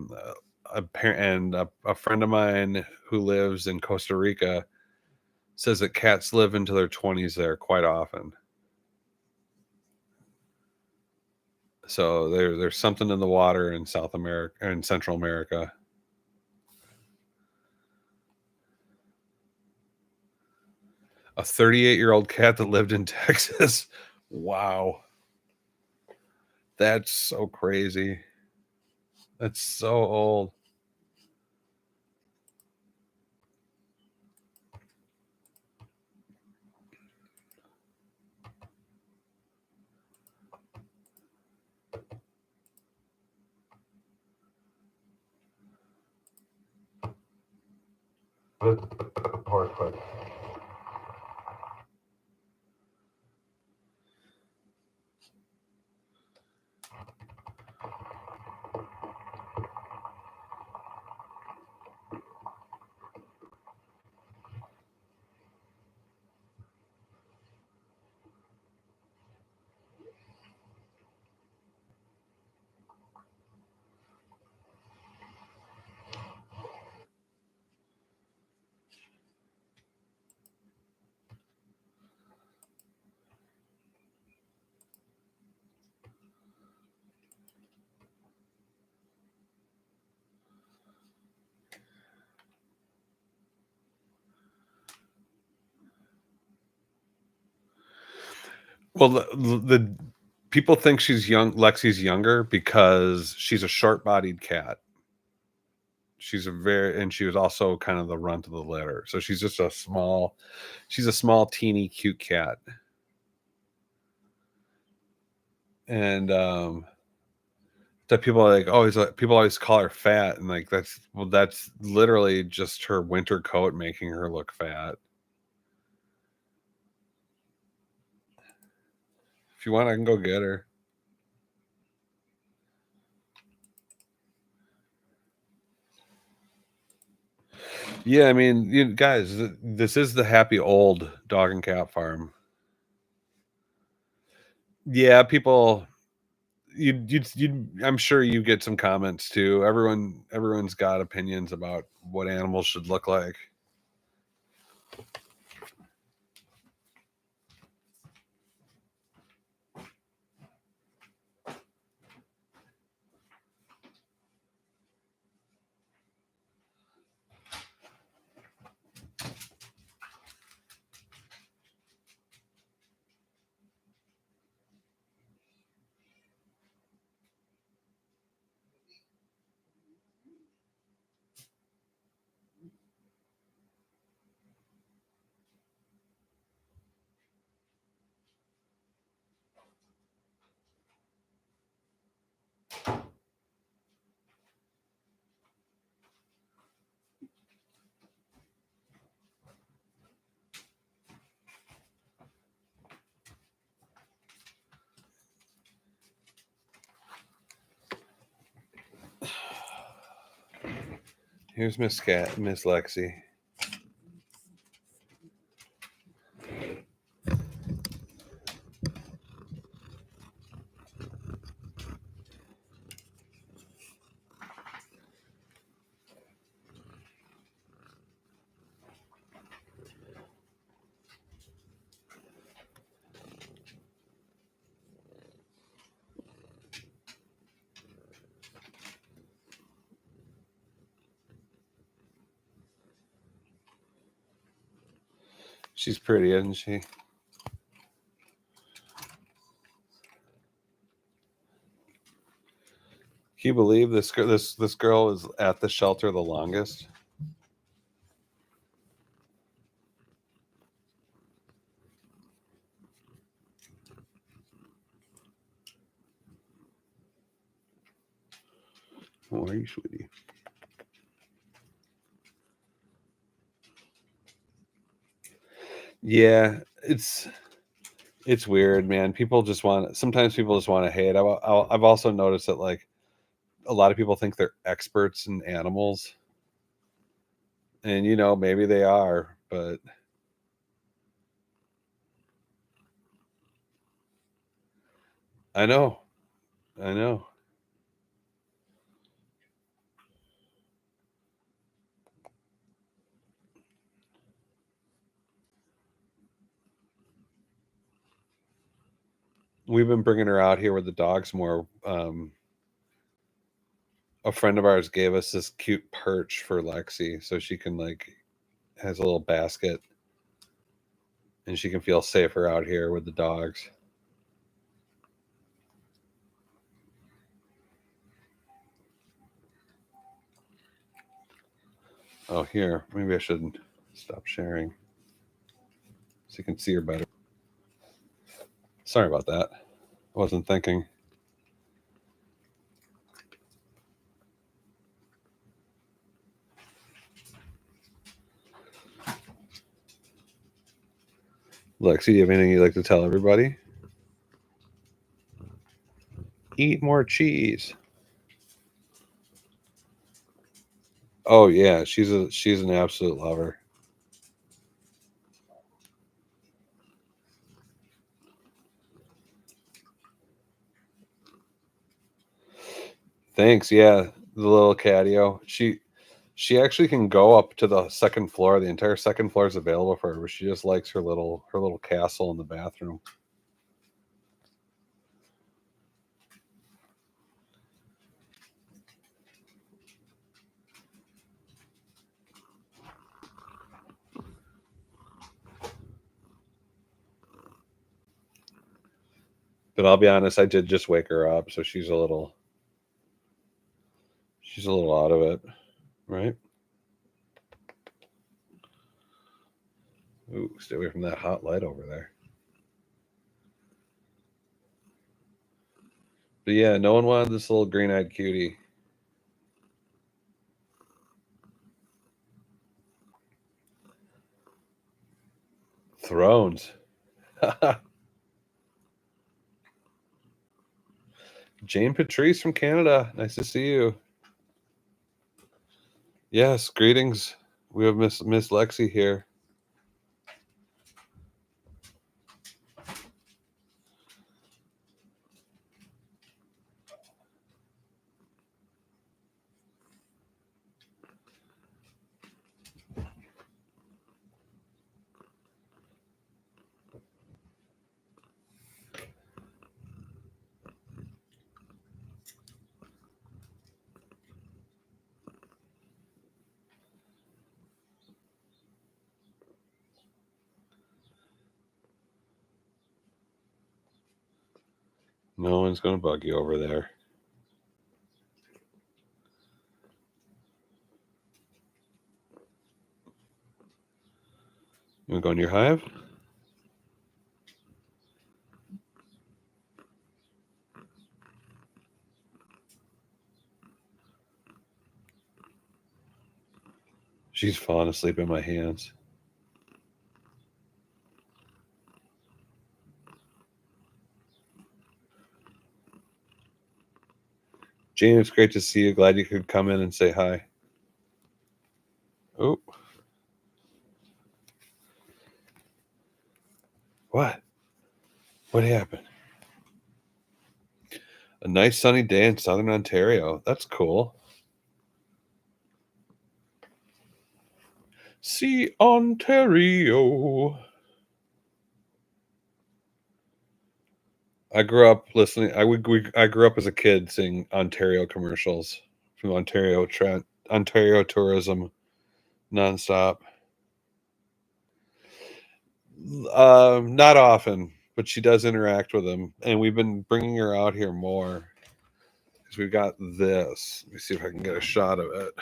friend of mine who lives in Costa Rica says that cats live into their 20s there quite often. So there's something in the water in South America and Central America. A 38-year-old cat that lived in Texas. Wow. That's so crazy. That's so old. Well, the people think she's young. Lexi's younger because she's a short-bodied cat. She was also kind of the runt of the litter. So she's just a small, teeny, cute cat. And that people are like, people always call her fat, and like that's literally just her winter coat making her look fat. If you want, I can go get her. Yeah, I mean, you guys, this is the happy old dog and cat farm. Yeah, people, I'm sure you get some comments too. Everyone's got opinions about what animals should look like. Here's Miss Lexi. She's pretty, isn't she? Can you believe this girl is at the shelter the longest? How are you, sweetie? Yeah, it's weird, man. Sometimes people just want to hate. I've also noticed that like a lot of people think they're experts in animals, and maybe they are, but I know, I know. We've been bringing her out here with the dogs more. A friend of ours gave us this cute perch for Lexi, so she can has a little basket, and she can feel safer out here with the dogs. Oh, here, maybe I shouldn't stop sharing so you can see her better. Sorry about that. I wasn't thinking. Lexi, do you have anything you'd like to tell everybody? Eat more cheese. Oh yeah, she's an absolute lover. Thanks. Yeah, the little catio. She actually can go up to the second floor. The entire second floor is available for her, but she just likes her little castle in the bathroom. But I'll be honest, I did just wake her up, so she's a little out of it, right? Ooh, stay away from that hot light over there. But yeah, no one wanted this little green-eyed cutie. Thrones. Jane Patrice from Canada. Nice to see you. Yes, greetings. We have Miss Lexi here. No one's going to bug you over there. You want to go in your hive? She's falling asleep in my hands. Jane, it's great to see you. Glad you could come in and say hi. Oh. What? What happened? A nice sunny day in southern Ontario. That's cool. See Ontario. I grew up listening. I grew up as a kid seeing Ontario commercials from Ontario tourism nonstop. Not often, but she does interact with them, and we've been bringing her out here more because we've got this. Let me see if I can get a shot of it.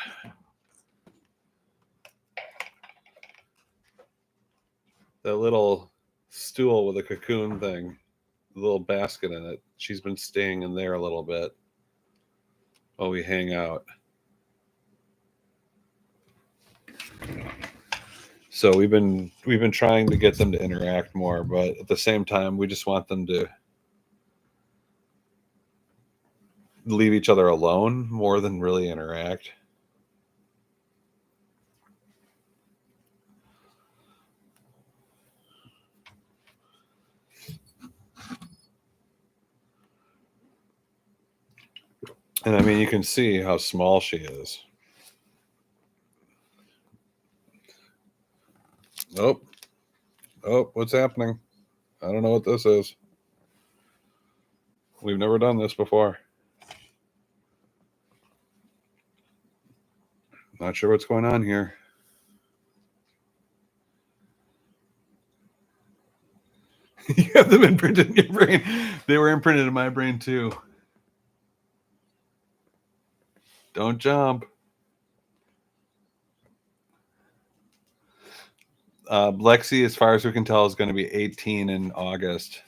That little stool with a cocoon thing, a little basket in it. She's been staying in there a little bit while we hang out. So we've been trying to get them to interact more, but at the same time, we just want them to leave each other alone more than really interact. And I mean, you can see how small she is. Oh, what's happening? I don't know what this is. We've never done this before. Not sure what's going on here. You have them imprinted in your brain. They were imprinted in my brain too. Don't jump. Lexi, as far as we can tell, is going to be 18 in August.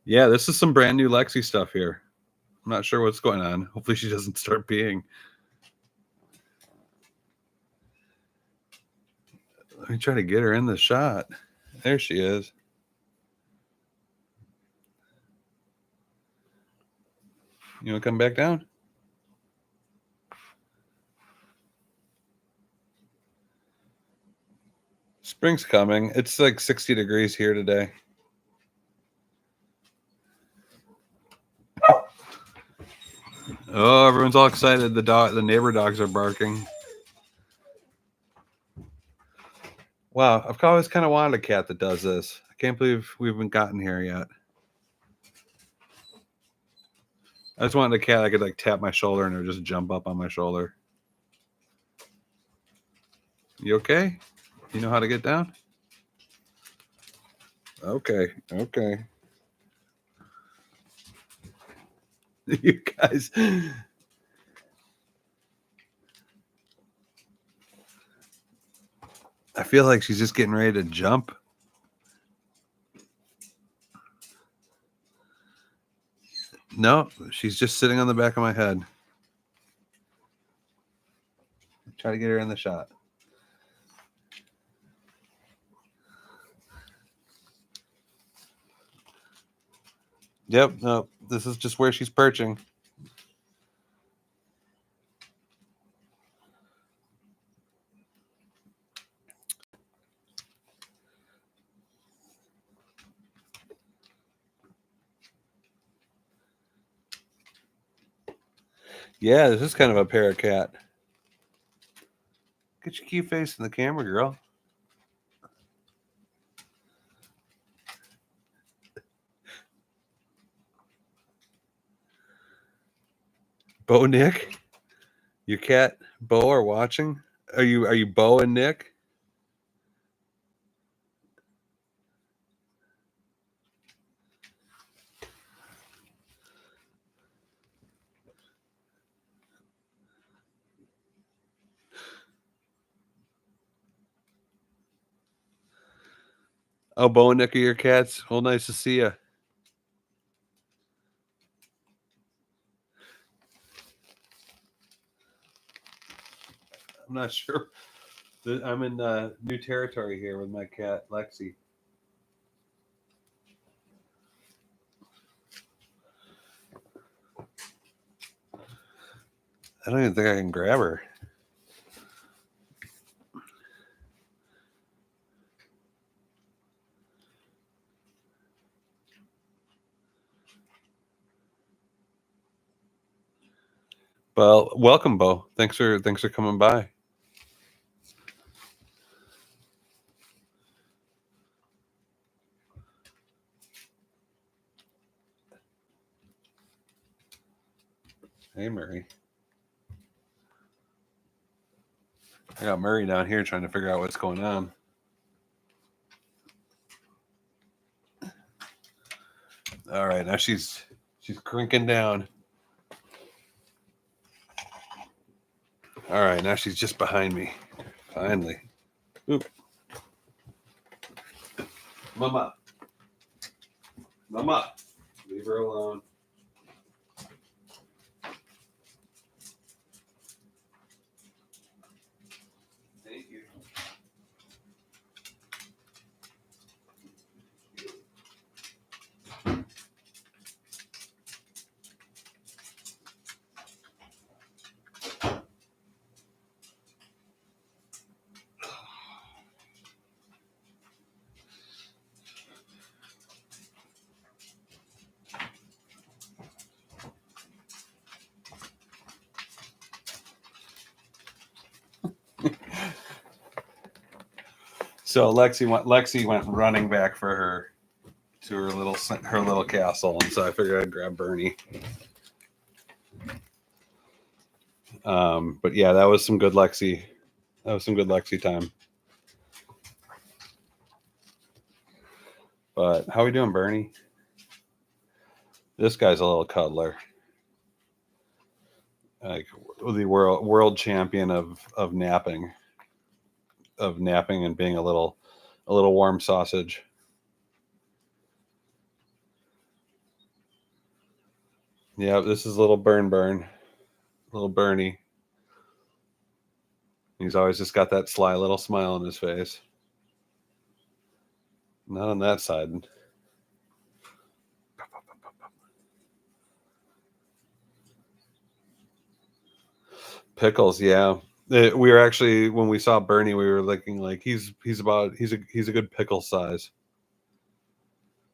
Yeah, this is some brand new Lexi stuff here. I'm not sure what's going on. Hopefully she doesn't start peeing. Let me try to get her in the shot. There she is. You want to come back down? Spring's coming. It's like 60 degrees here today. Oh, everyone's all excited. The neighbor dogs are barking. Wow, I've always kind of wanted a cat that does this. I can't believe we haven't gotten here yet. I just wanted a cat I could like tap my shoulder and it would just jump up on my shoulder. You okay? You know how to get down? Okay. You guys. I feel like she's just getting ready to jump. No, she's just sitting on the back of my head. Try to get her in the shot. Yep, no, this is just where she's perching. Yeah, this is kind of a parrot cat. Get your cute face in the camera, girl. Bo, Nick, your cat Bo are watching. Are you Bo and Nick? Oh, Bo and Nick are your cats. Well, nice to see you. I'm not sure. I'm in new territory here with my cat Lexi. I don't even think I can grab her. Well, welcome, Bo. Thanks for coming by. Hey, Murray. I got Murray down here trying to figure out what's going on. All right, now she's crinking down. All right, now she's just behind me. Finally. Oop. Mama. Mama. Leave her alone. Thank you. So Lexi went running back for her to her little castle, and so I figured I'd grab Bernie. But yeah, that was some good Lexi. That was some good Lexi time. But how we doing, Bernie? This guy's a little cuddler, like the world champion of napping, and being a little warm sausage. Yeah, this is little little Bernie. He's always just got that sly little smile on his face. Not on that side. Pickles, yeah. We were actually, when we saw Bernie, we were looking like he's a good pickle size.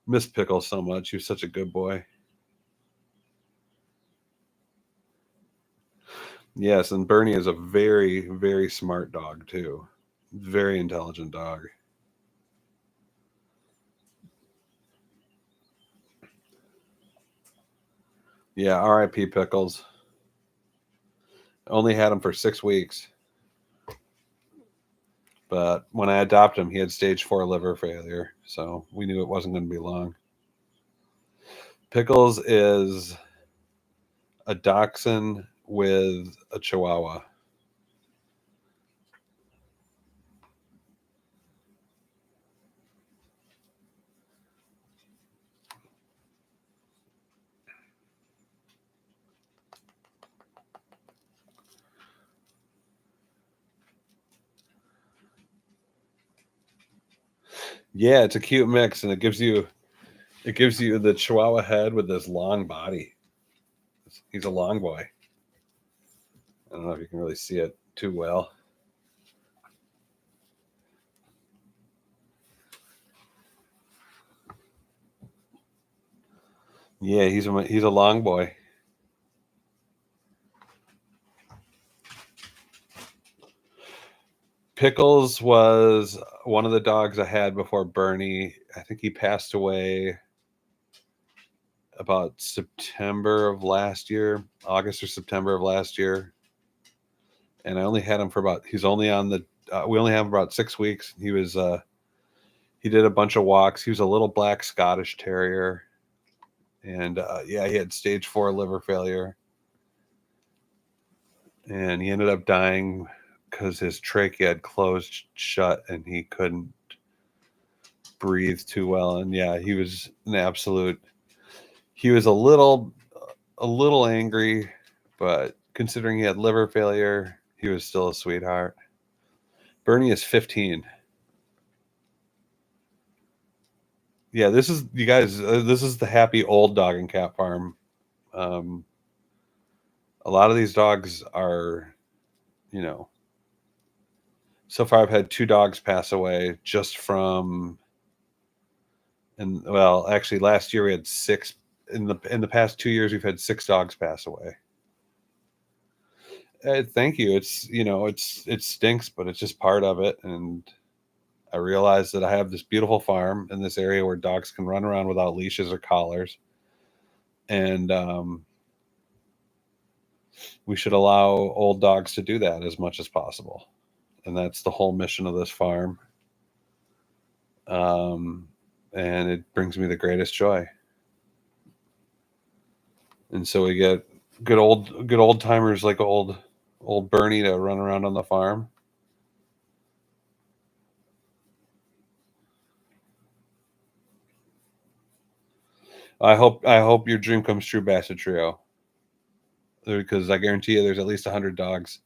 Miss Pickles so much. He was such a good boy. Yes, and Bernie is a very, very smart dog too. Very intelligent dog. Yeah, R.I.P. Pickles. Only had him for 6 weeks. But when I adopted him, he had stage 4 liver failure. So we knew it wasn't going to be long. Pickles is a dachshund with a chihuahua. Yeah, it's a cute mix, and it gives you the chihuahua head with this long body. He's a long boy. I don't know if you can really see it too well. Yeah, he's a long boy. Pickles was one of the dogs I had before Bernie. I think he passed away about September of last year, August or September of last year. And I only had him for he's only on the, we only have about 6 weeks. He was, he did a bunch of walks. He was a little black Scottish terrier. And yeah, he had stage 4 liver failure. And he ended up dying because his trachea had closed shut and he couldn't breathe too well. And yeah, he was an absolute, he was a little angry, but considering he had liver failure, he was still a sweetheart. Bernie is 15. Yeah, this is, you guys, this is the happy old dog and cat farm. A lot of these dogs are, you know, so far I've had 2 dogs pass away just from, and well, actually last year we had 6. In the past 2 years, we've had 6 dogs pass away. Thank you. It's, you know, it stinks, but it's just part of it. And I realize that I have this beautiful farm in this area where dogs can run around without leashes or collars. And we should allow old dogs to do that as much as possible. And that's the whole mission of this farm. And it brings me the greatest joy. And so we get good old timers like old Bernie to run around on the farm. I hope your dream comes true, Basset Trio. Because I guarantee you there's at least 100 dogs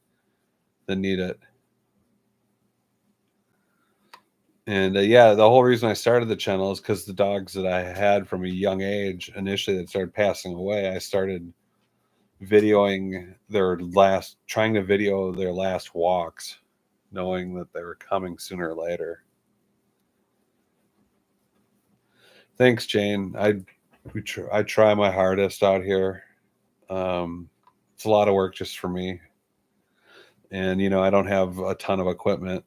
that need it. And yeah, the whole reason I started the channel is because the dogs that I had from a young age initially that started passing away, I started videoing trying to video their last walks, knowing that they were coming sooner or later. Thanks, Jane. I try my hardest out here. It's a lot of work just for me. And, you know, I don't have a ton of equipment.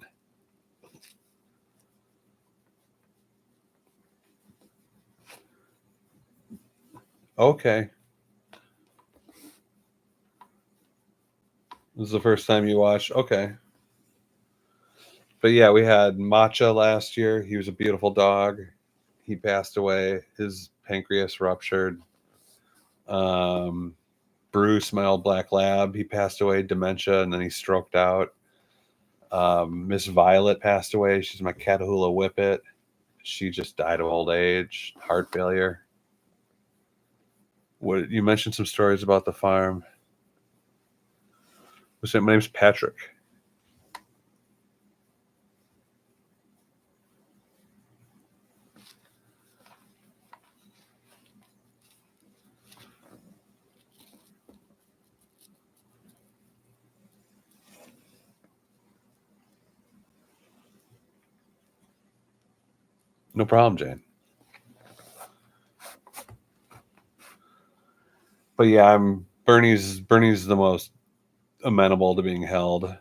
Okay. This is the first time you watched. Okay. But yeah, we had Matcha last year. He was a beautiful dog. He passed away. His pancreas ruptured. Bruce, my old black lab, he passed away, dementia, and then he stroked out. Miss Violet passed away. She's my Catahoula Whippet. She just died of old age, heart failure. What, you mentioned some stories about the farm. My name's Patrick. No problem, Jane. But yeah, Bernie's the most amenable to being held,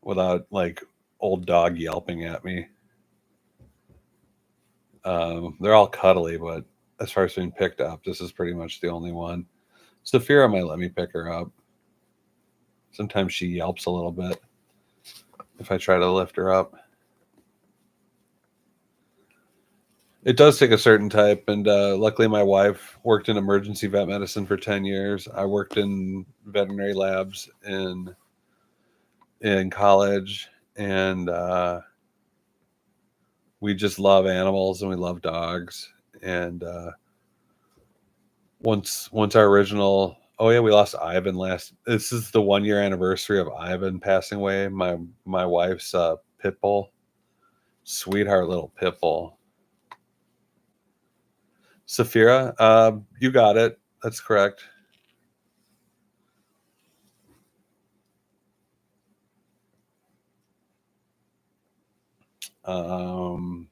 without like old dog yelping at me. They're all cuddly, but as far as being picked up, this is pretty much the only one. Saphira might let me pick her up. Sometimes she yelps a little bit if I try to lift her up. It does take a certain type, and luckily my wife worked in emergency vet medicine for 10 years. I worked in veterinary labs in college, and we just love animals and we love dogs. And once our original, oh yeah, we lost Ivan this is the 1-year anniversary of Ivan passing away. My wife's pit bull, sweetheart little pit bull. Saphira, you got it. That's correct. So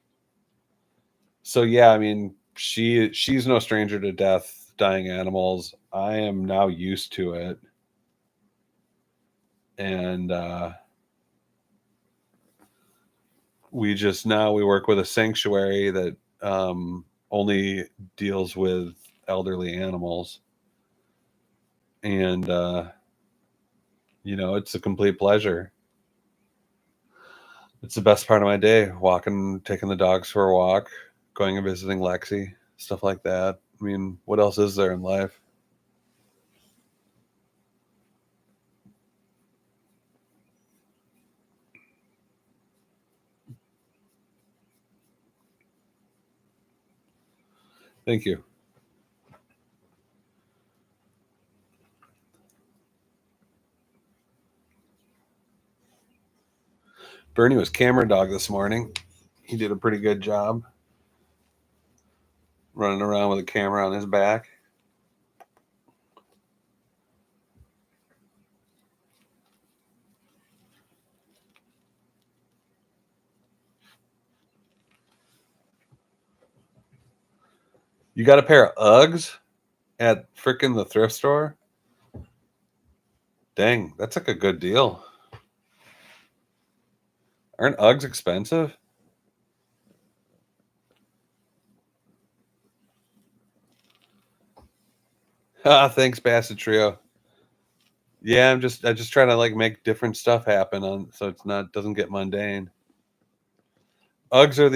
yeah, I mean, she's no stranger to death, dying animals. I am now used to it. And we work with a sanctuary that only deals with elderly animals. And, it's a complete pleasure. It's the best part of my day, walking, taking the dogs for a walk, going and visiting Lexi, stuff like that. I mean, what else is there in life? Thank you. Bernie was camera dog this morning. He did a pretty good job running around with a camera on his back. You got a pair of Uggs at frickin' the thrift store? Dang, that's like a good deal. Aren't Uggs expensive? Thanks, Basset Trio. Yeah, I just try to like make different stuff happen so doesn't get mundane. Uggs are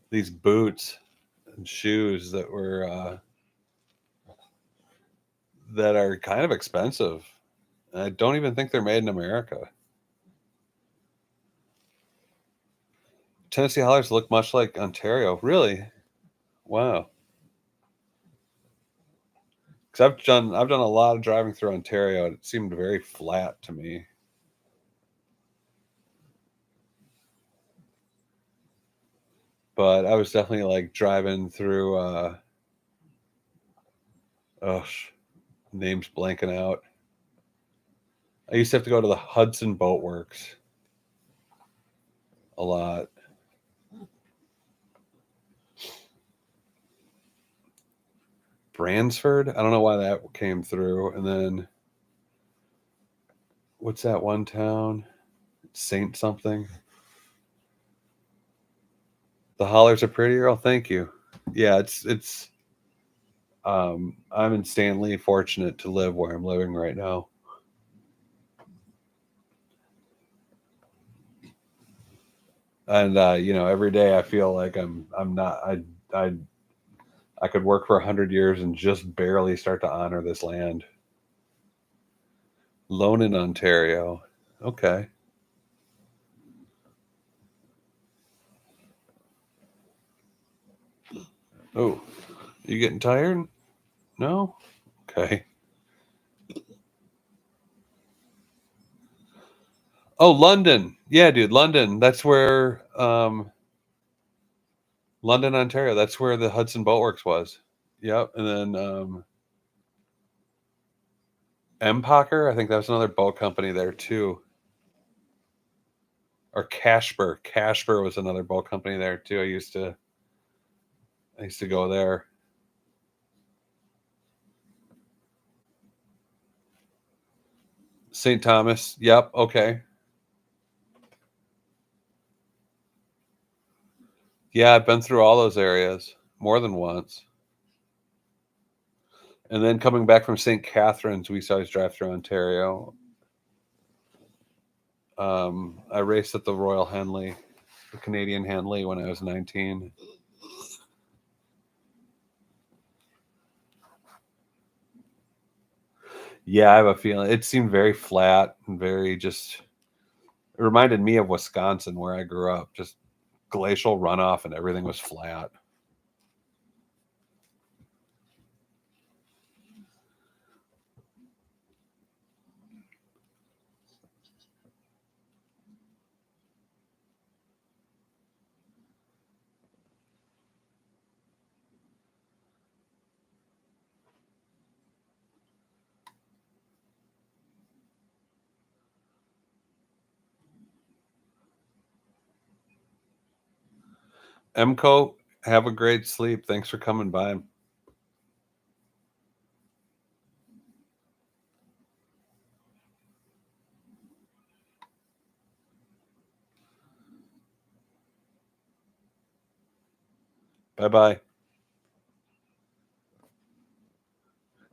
these boots and shoes that are kind of expensive. I don't even think they're made in America. Tennessee Hollers look much like Ontario. Really? Wow. Because I've done a lot of driving through Ontario, and it seemed very flat to me. But I was definitely like driving through. Names blanking out. I used to have to go to the Hudson Boat Works a lot. Bransford? I don't know why that came through. And then what's that one town? Saint something. The hollers are prettier. Oh, thank you. Yeah, it's I'm insanely fortunate to live where I'm living right now. And every day I feel like I'm not I could work for 100 years and just barely start to honor this land. Lone in Ontario. Okay. Oh, you getting tired? No? Okay. Oh, London. Yeah, dude, London. That's where London, Ontario. That's where the Hudson Boat Works was. Yep. And then Empacher, I think that was another boat company there too. Or Casper. Casper was another boat company there too. I used to go there. St. Thomas. Yep. Okay. Yeah, I've been through all those areas more than once. And then coming back from St. Catharines, we used to always drive through Ontario. I raced at the Royal Henley, the Canadian Henley, when I was 19. Yeah, I have a feeling it seemed very flat and very just. It reminded me of Wisconsin, where I grew up. Just glacial runoff, and everything was flat. Emco, have a great sleep. Thanks for coming by. Bye-bye.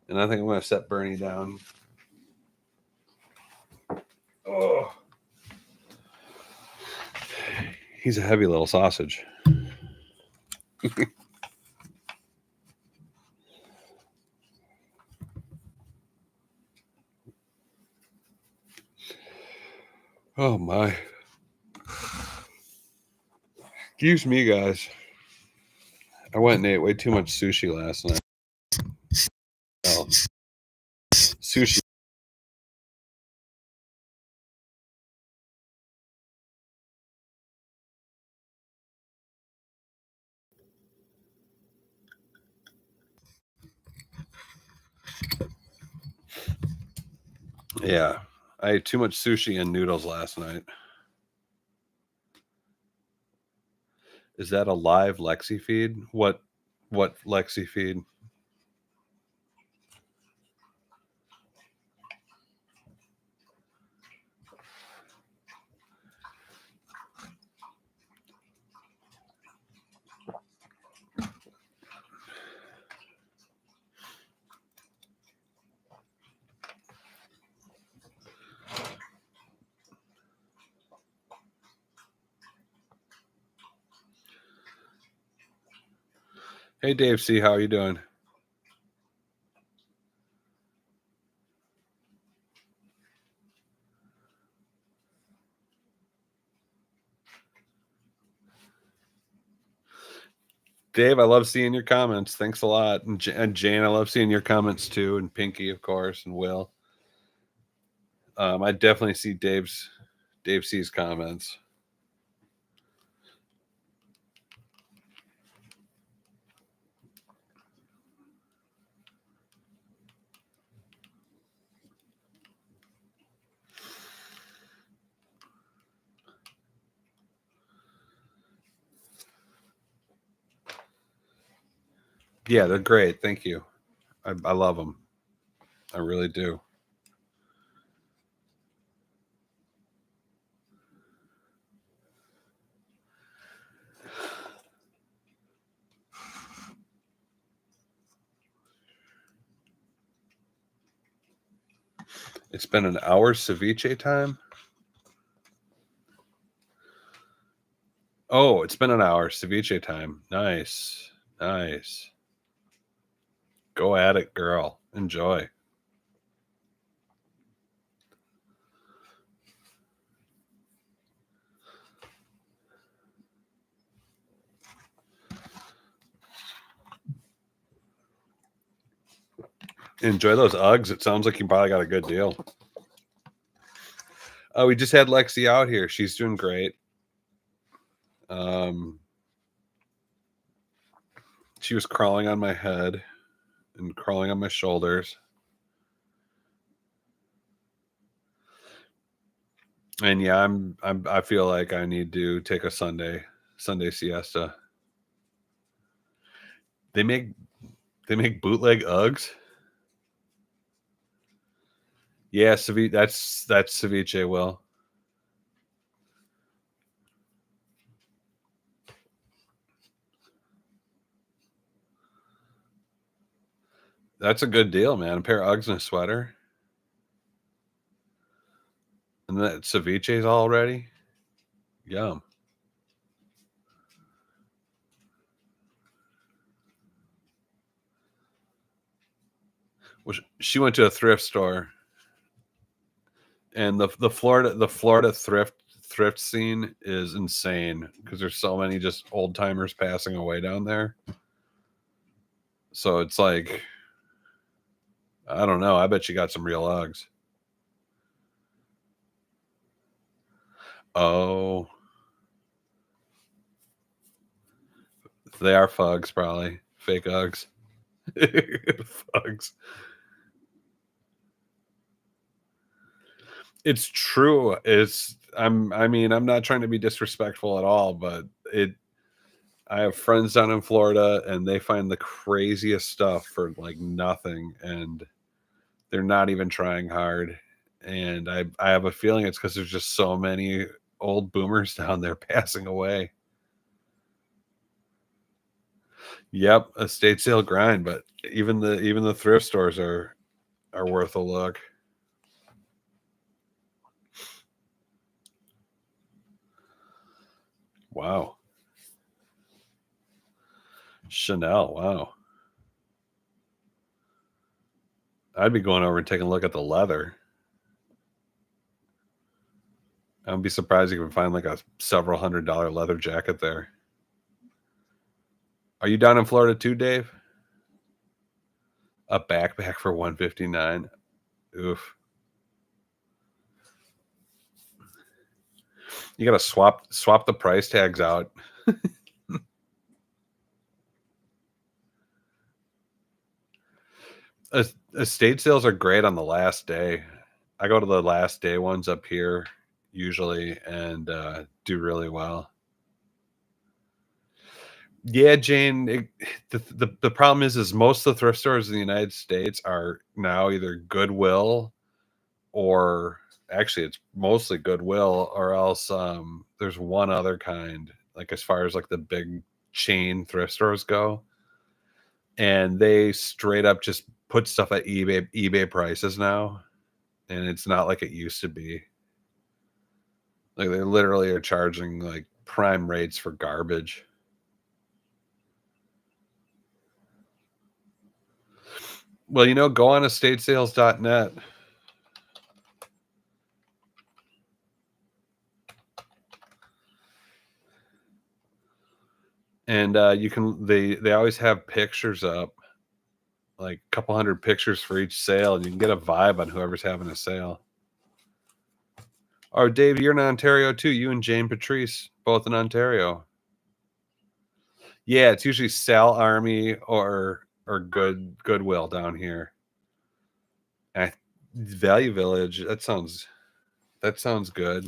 And I think I'm going to set Bernie down. Oh, he's a heavy little sausage. Oh my. Excuse me, guys. I went and ate way too much sushi last night. Oh, sushi. Yeah, I ate too much sushi and noodles last night. Is that a live Lexi feed? What Lexi feed? Hey, Dave C., how are you doing? Dave, I love seeing your comments. Thanks a lot. And Jane, I love seeing your comments too. And Pinky, of course, and Will. I definitely see Dave C's comments. Yeah, they're great. Thank you. I love them. I really do. It's been an hour ceviche time. Oh, it's been an hour ceviche time. Nice. Nice. Go at it, girl. Enjoy. Enjoy those Uggs. It sounds like you probably got a good deal. Oh, we just had Lexi out here. She's doing great. She was crawling on my head and crawling on my shoulders. And yeah, I feel like I need to take a Sunday siesta. They make bootleg Uggs. Yeah, ceviche. That's ceviche. Will. That's a good deal, man. A pair of Uggs and a sweater, and that ceviche's all ready. Yum. Well, she went to a thrift store, and the Florida thrift scene is insane because there's so many just old timers passing away down there. So it's like, I don't know. I bet you got some real Uggs. Oh, they are Fugs, probably fake Uggs. Fugs. It's true. I mean, I'm not trying to be disrespectful at all, but I have friends down in Florida and they find the craziest stuff for like nothing, and they're not even trying hard. And I have a feeling it's because there's just so many old boomers down there passing away. Yep, estate sale grind, but even the thrift stores are worth a look. Wow. Chanel, wow. I'd be going over and taking a look at the leather. I'd be surprised you can find like a several $100 leather jacket there. Are you down in Florida too, Dave? A backpack for $159. Oof. You gotta swap the price tags out. Estate sales are great on the last day. I go to the last day ones up here usually and do really well. Yeah, Jane. The problem is most of the thrift stores in the United States are now either Goodwill or actually it's mostly Goodwill or else there's one other kind, like as far as like the big chain thrift stores go, and they straight up just put stuff at eBay prices now, and it's not like it used to be. Like they literally are charging like prime rates for garbage. Well, go on estatesales.net. And you can they always have pictures up, like a couple hundred pictures for each sale, and you can get a vibe on whoever's having a sale. Oh, Dave, you're in Ontario too. You and Jane Patrice, both in Ontario. Yeah, it's usually Sal Army or Goodwill down here. Value Village. That sounds good.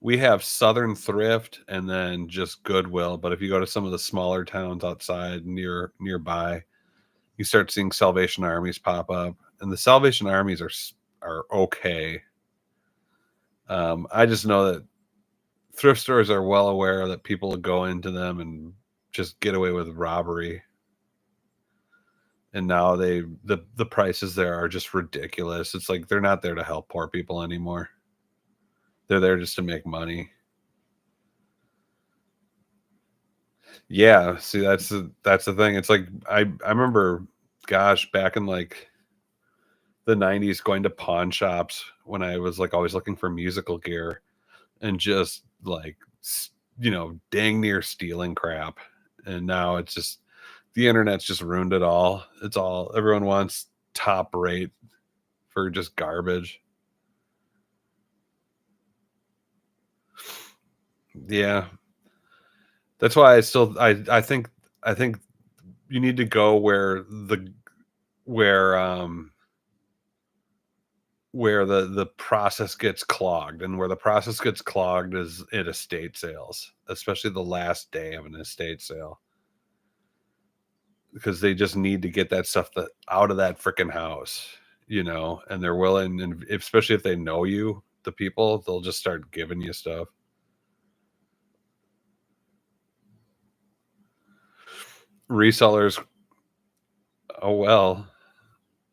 We have Southern Thrift and then just Goodwill. But if you go to some of the smaller towns outside nearby, you start seeing Salvation Armies pop up, and the Salvation Armies are okay. I just know that thrift stores are well aware that people go into them and just get away with robbery. And now the prices there are just ridiculous. It's like they're not there to help poor people anymore. They're there just to make money. Yeah, see that's the thing. It's like I remember, gosh, back in like the 90s going to pawn shops when I was like always looking for musical gear and just like dang near stealing crap. And now it's just the internet's just ruined it all. It's all everyone wants top rate for just garbage. Yeah. That's why I think you need to go where the process gets clogged, and where the process gets clogged is at estate sales, especially the last day of an estate sale, because they just need to get that stuff out of that freaking house, and they're willing, and especially if they know you, the people, they'll just start giving you stuff. Resellers, oh well,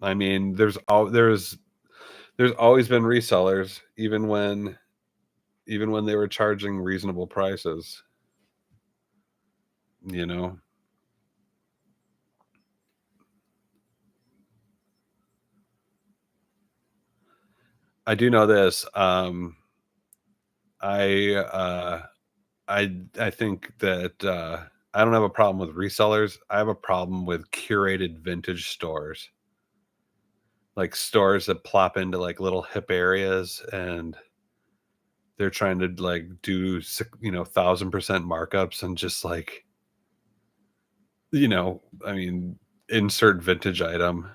I mean, there's always been resellers, even when they were charging reasonable prices, you know. I do know this. I I think that I don't have a problem with resellers. I have a problem with curated vintage stores, like stores that plop into like little hip areas, and they're trying to like do 1,000% markups and just like I mean, insert vintage item.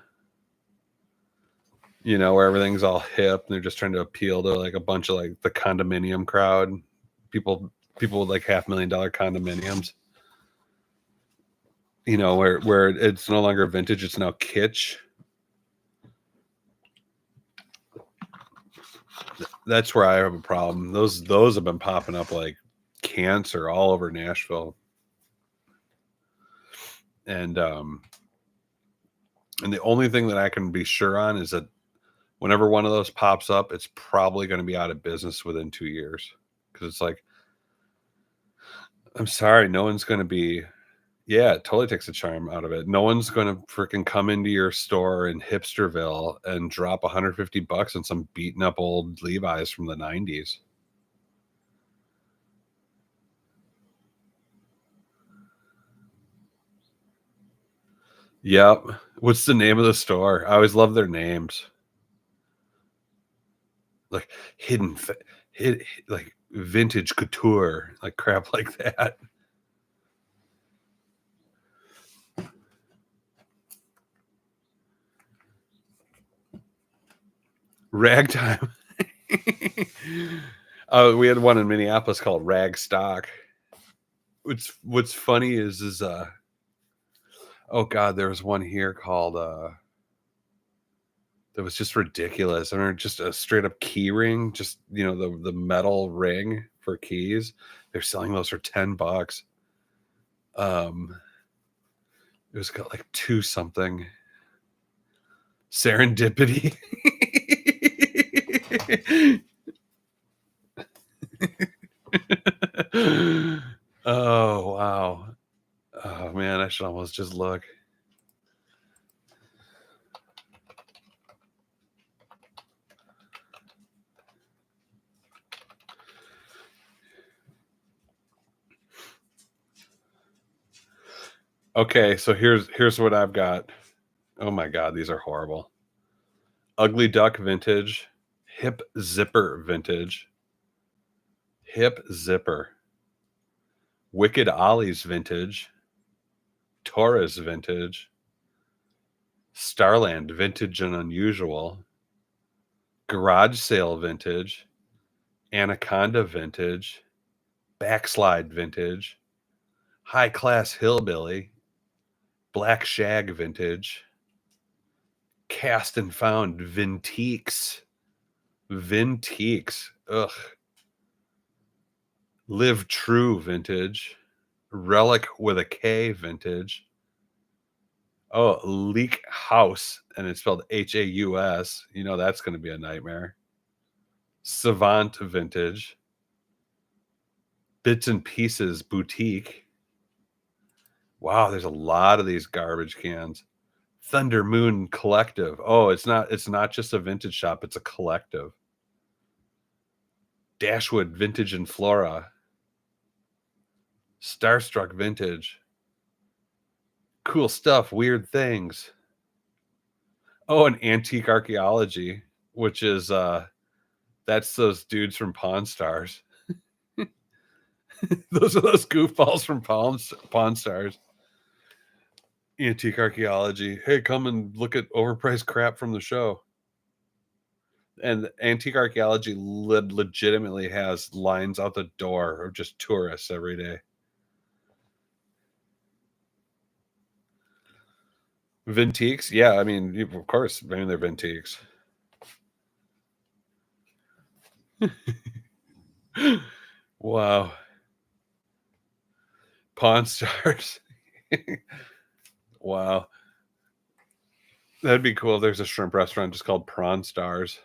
Where everything's all hip and they're just trying to appeal to like a bunch of like the condominium crowd, people with like $500,000 condominiums. Where it's no longer vintage, it's now kitsch. That's where I have a problem. Those have been popping up like cancer all over Nashville. And the only thing that I can be sure on is that whenever one of those pops up, it's probably going to be out of business within 2 years. Because it's like, I'm sorry, no one's going to be, yeah, it totally takes the charm out of it. No one's going to freaking come into your store in Hipsterville and drop $150 on some beaten up old Levi's from the 90s. Yep. What's the name of the store? I always love their names. Like like vintage couture, like crap like that. Ragtime. We had one in Minneapolis called Rag Stock. What's funny is oh god, there was one here called that was just ridiculous. I mean, just a straight up key ring, just the metal ring for keys. They're selling those for $10. It was got like 2 something. Serendipity. Oh wow. Oh man, I should almost just look. Okay, so here's what I've got. Oh my god, these are horrible. Ugly Duck vintage, Hip Zipper vintage, Hip Zipper, Wicked Ollie's vintage, Taurus vintage, Starland vintage and unusual, Garage Sale vintage, Anaconda vintage, Backslide vintage, High Class Hillbilly, Black Shag vintage, Cast and Found Vintiques. Ugh. Live True vintage, Relic with a K vintage. Oh, Leak House, and it's spelled Haus. You know that's going to be a nightmare. Savant vintage, Bits and Pieces boutique. Wow, there's a lot of these garbage cans. Thunder Moon Collective. Oh, it's not just a vintage shop, it's a collective. Dashwood Vintage and Flora. Starstruck Vintage. Cool Stuff, Weird Things. Oh, and Antique Archaeology, which is that's those dudes from Pawn Stars. Those are those goofballs from Pawn Stars. Antique Archaeology. Hey, come and look at overpriced crap from the show. And Antique Archaeology legitimately has lines out the door of just tourists every day. Vintiques? Yeah, I mean, of course. I mean, they're Vintiques. Wow. Pawn Stars. Wow. That'd be cool. There's a shrimp restaurant just called Prawn Stars.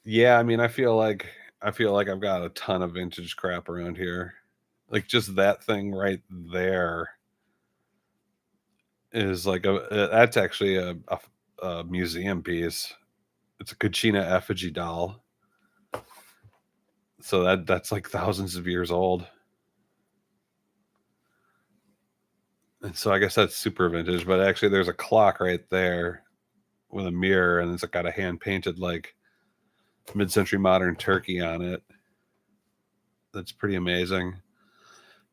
Yeah, I mean, I feel like I've got a ton of vintage crap around here. Like just that thing right there is like that's actually a museum piece. It's a Kachina effigy doll. So that's like thousands of years old. And so I guess that's super vintage, but actually there's a clock right there with a mirror and it's got a hand painted like mid-century modern turkey on it. That's pretty amazing.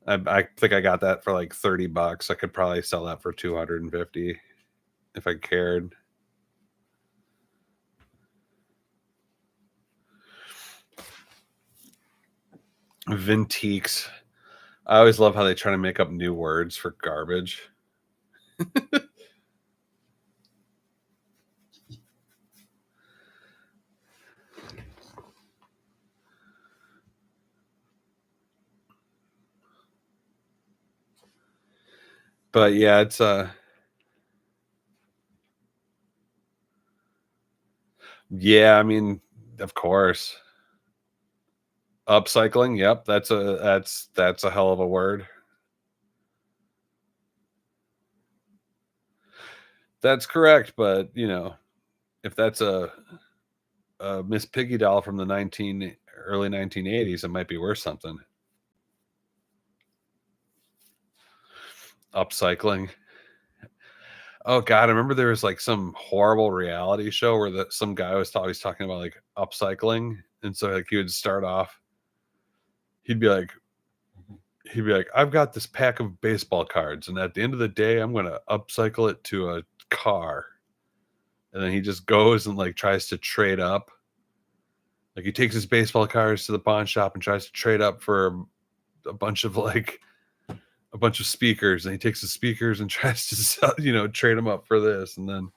I think I got that for like $30. I could probably sell that for 250 if I cared. Vintiques. I always love how they try to make up new words for garbage. But yeah, it's yeah, I mean, of course. Upcycling, yep, that's a hell of a word. That's correct, but you know, if that's a Miss Piggy doll from the early 1980s, it might be worth something. Upcycling. Oh God, I remember there was like some horrible reality show where some guy was always talking about like upcycling, and so like he would start off, he'd be like, I've got this pack of baseball cards, and at the end of the day, I'm gonna upcycle it to a car, and then he just goes and like tries to trade up. Like he takes his baseball cards to the pawn shop and tries to trade up for a bunch of speakers, and he takes the speakers and tries to sell, trade them up for this, and then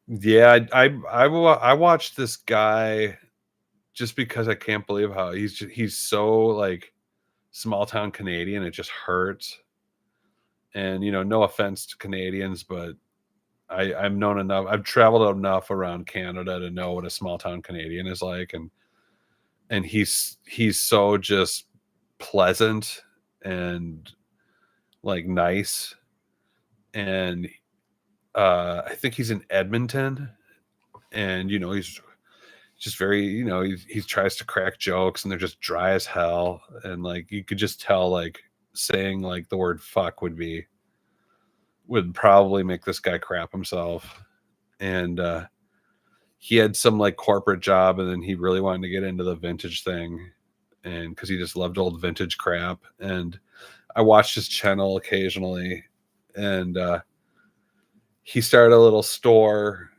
yeah, I watched this guy just because I can't believe how he's so like small town Canadian. It just hurts. And no offense to Canadians, but I'm known enough. I've traveled enough around Canada to know what a small town Canadian is like, and he's so just pleasant and like nice. And I think he's in Edmonton, and he's just very, he tries to crack jokes, and they're just dry as hell, and like you could just tell like saying like the word fuck would probably make this guy crap himself. And he had some like corporate job, and then he really wanted to get into the vintage thing, and because he just loved old vintage crap. And I watched his channel occasionally, and he started a little store,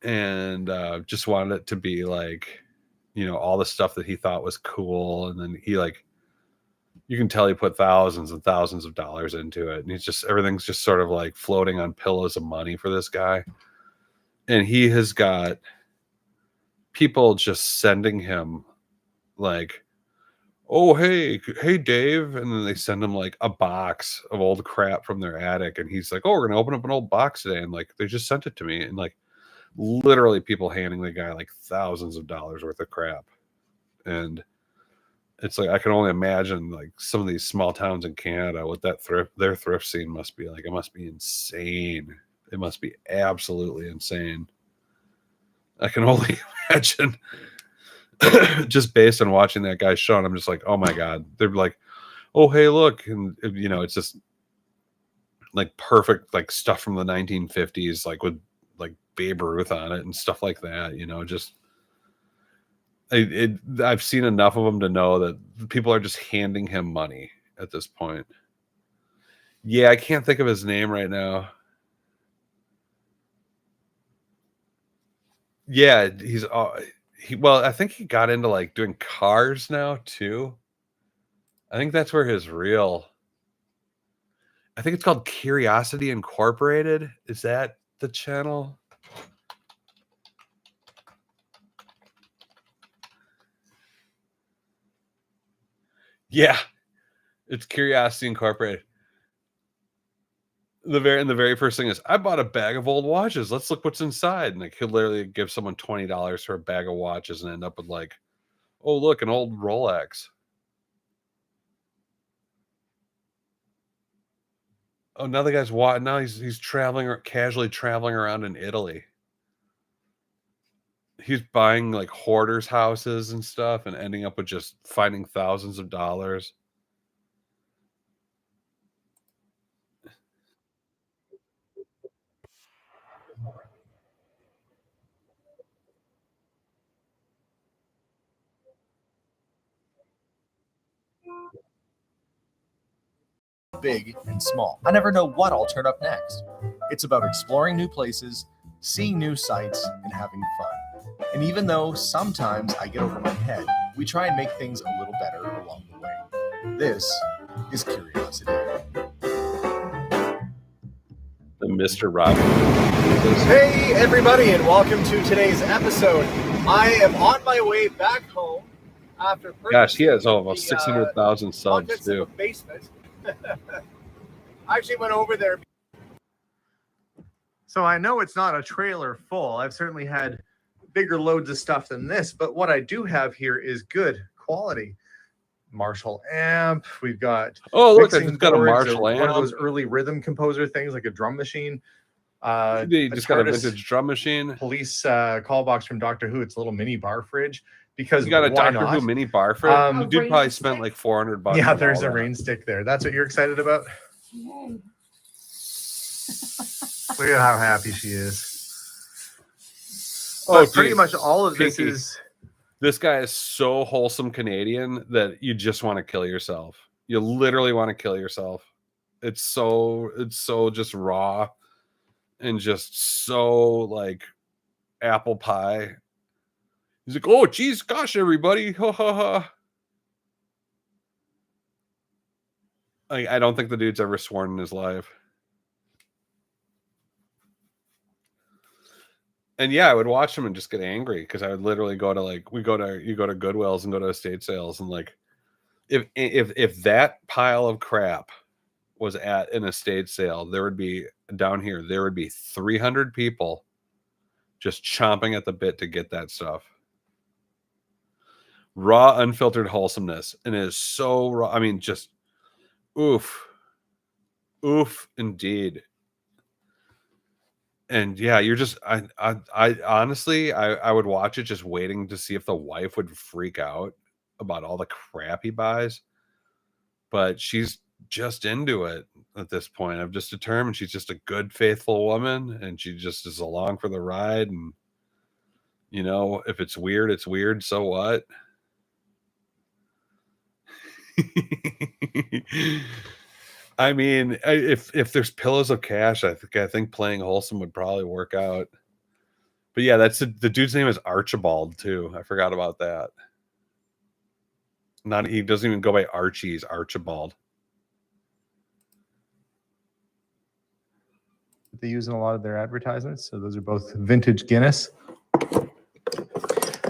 and just wanted it to be like, all the stuff that he thought was cool. And then he like, you can tell he put thousands and thousands of dollars into it, and everything's just sort of like floating on pillows of money for this guy. And he has got people just sending him like, oh, hey Dave, and then they send him like a box of old crap from their attic, and he's like, oh, we're gonna open up an old box today, and like they just sent it to me, and like literally people handing the guy like thousands of dollars worth of crap. And it's like I can only imagine like some of these small towns in Canada what their thrift scene must be like. It must be insane. It must be absolutely insane. I can only imagine. Just based on watching that guy's show, and I'm just like, oh my God. They're like, oh hey, look, and it's just like perfect like stuff from the 1950s, like with like Babe Ruth on it and stuff like that. Just I've seen enough of them to know that people are just handing him money at this point. Yeah, I can't think of his name right now. Yeah, well, I think he got into like doing cars now too. I think that's where I think it's called Curiosity Incorporated. Is that the channel? Yeah, it's Curiosity Incorporated. The very first thing is, I bought a bag of old watches. Let's look what's inside. And like he'll literally give someone $20 for a bag of watches and end up with like, oh look, an old Rolex. Oh, now the guy's now he's traveling or casually traveling around in Italy. He's buying like hoarders houses and stuff and ending up with just finding thousands of dollars.
Big and small. I never know what I'll turn up next. It's about exploring new places, seeing new sights, and having fun. And even though sometimes I get over my head, we try and make things a little better along the way. This is Curiosity.
The Mr. Robin.
Hey everybody, and welcome to today's episode. I am on my way back home after
Gosh, he has
purchasing
almost
the,
600,000 subs
contents of
too.
a basement. I actually went over there. So I know it's not a trailer full. I've certainly had bigger loads of stuff than this, but what I do have here is good quality. Marshall amp. We've got
Oh, look, I
mixing
just got a
boards,
Marshall
one of
amp.
those early rhythm composer things, like a drum machine.
You just got a
TARDIS
vintage drum machine.
police call box from Doctor Who. It's a little mini bar fridge. Because
You got a
why
Doctor Who
not?
mini bar fridge.
A
The dude
rain
probably
stick?
spent like $400.
Yeah,
on
there's
all
a
that.
rain stick there. That's what you're excited about?
Yay.
Look at how happy she is.
Oh,
But pretty
geez.
much all of this
Pinky.
is
This guy is so wholesome Canadian that you just want to kill yourself. You literally want to kill yourself. It's so just raw and just so like apple pie. He's like, oh geez, gosh, everybody. Ha ha ha. Like, I don't think the dude's ever sworn in his life. And yeah, I would watch him and just get angry because I would literally go to like you go to Goodwills and go to estate sales, and like if that pile of crap was at an estate sale, there would be down here, there would be 300 people just chomping at the bit to get that stuff. Raw, unfiltered wholesomeness. And it is so raw. I mean, just oof. Oof indeed. And yeah, you're just I honestly I would watch it just waiting to see if the wife would freak out about all the crap he buys. But she's just into it at this point. I've just determined she's just a good, faithful woman, and she just is along for the ride. And you know, if it's weird, it's weird. So what? I mean, if there's pillows of cash, I think playing wholesome would probably work out. But yeah, the dude's name is Archibald too. I forgot about that. He doesn't even go by Archie, he's Archibald.
they use in a lot of their advertisements. So those are both vintage Guinness.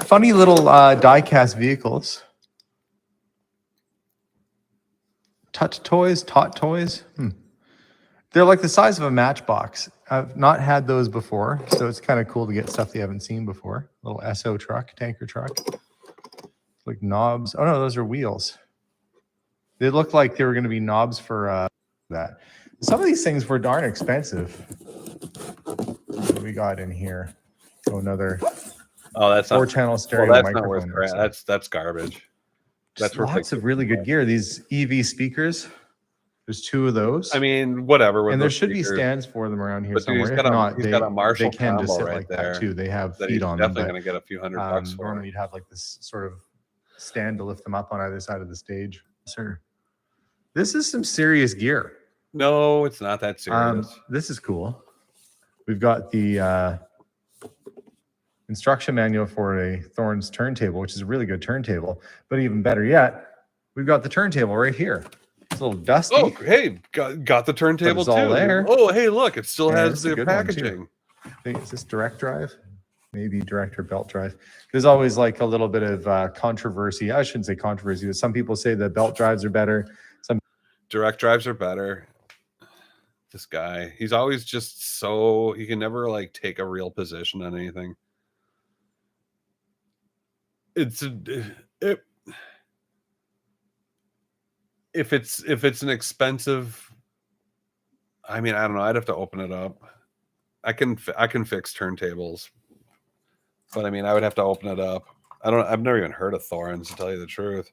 Funny little die-cast vehicles. Tot toys. They're like the size of a matchbox. I've not had those before, so it's kind of cool to get stuff they haven't seen before. Little SO truck, tanker truck. Like knobs. Oh no, those are wheels. They look like they were going to be knobs for that. Some of these things were darn expensive. What do we got in here? Oh, another
that's
4-channel stereo
well, that's
microphone.
not worth crap. That's garbage.
That's lots of really good gear. These EV speakers. There's 2 of those.
I mean, whatever.
And there should be stands for them around here
but
somewhere.
Dude,
If not,
he's got a Marshall
they can just
combo
sit
right
like
there
that too. They have
that
feet
he's
on them.
definitely going to get a few $100 for.
Normally you'd have like this sort of stand to lift them up on either side of the stage. Sir, this is some serious gear.
No, it's not that serious.
This is cool. We've got the instruction manual for a Thorns turntable, which is a really good turntable. But even better yet, we've got the turntable right here. It's a little dusty.
Oh, hey, got the turntable
it's
too.
all there.
Oh, hey, look, it still
Yeah,
has
it's a
the
good one, too.
packaging.
I think is this direct drive? Maybe direct or belt drive. There's always like a little bit of controversy. I shouldn't say controversy, but some people say the belt drives are better. Some
Direct drives are better. This guy, he's always just so he can never like take a real position on anything. If it's an expensive, I mean, I don't know. I'd have to open it up. I can fix turntables, but I mean, I would have to open it up. I've never even heard of Thorns, to tell you the truth.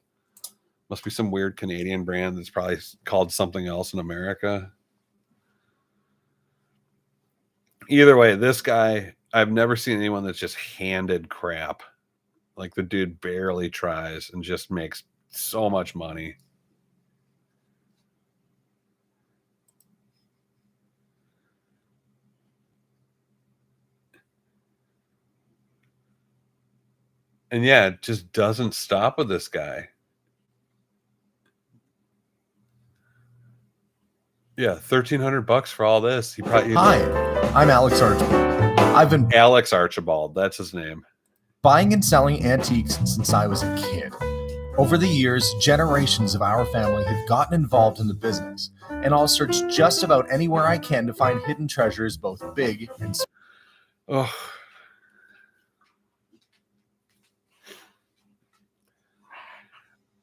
Must be some weird Canadian brand that's probably called something else in America. Either way, this guy, I've never seen anyone that's just handed crap. Like the dude barely tries and just makes so much money. And yeah, it just doesn't stop with this guy. Yeah, $1,300 for all this. He probably
Hi, I'm Alex Archibald. I've been
Alex Archibald. That's his name.
buying and selling antiques since I was a kid. Over the years, generations of our family have gotten involved in the business, and I'll search just about anywhere I can to find hidden treasures, both big and small.
Oh.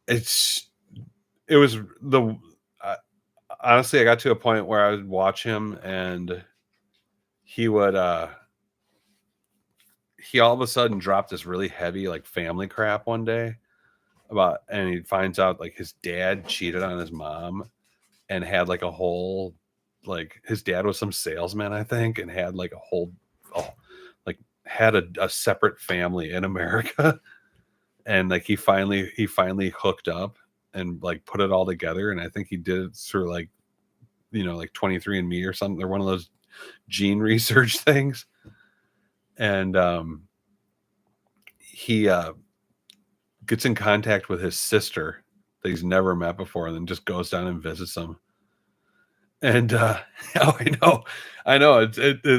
It was the honestly, I got to a point where I would watch him and he would he all of a sudden dropped this really heavy like family crap one day and he finds out like his dad cheated on his mom and had like a whole, like his dad was some salesman, I think, and had like a whole like had a separate family in America. And like he finally hooked up and like put it all together. And I think he did it through like, like 23andMe or something. They're one of those gene research things. And he gets in contact with his sister that he's never met before, and then just goes down and visits them. And oh, I know.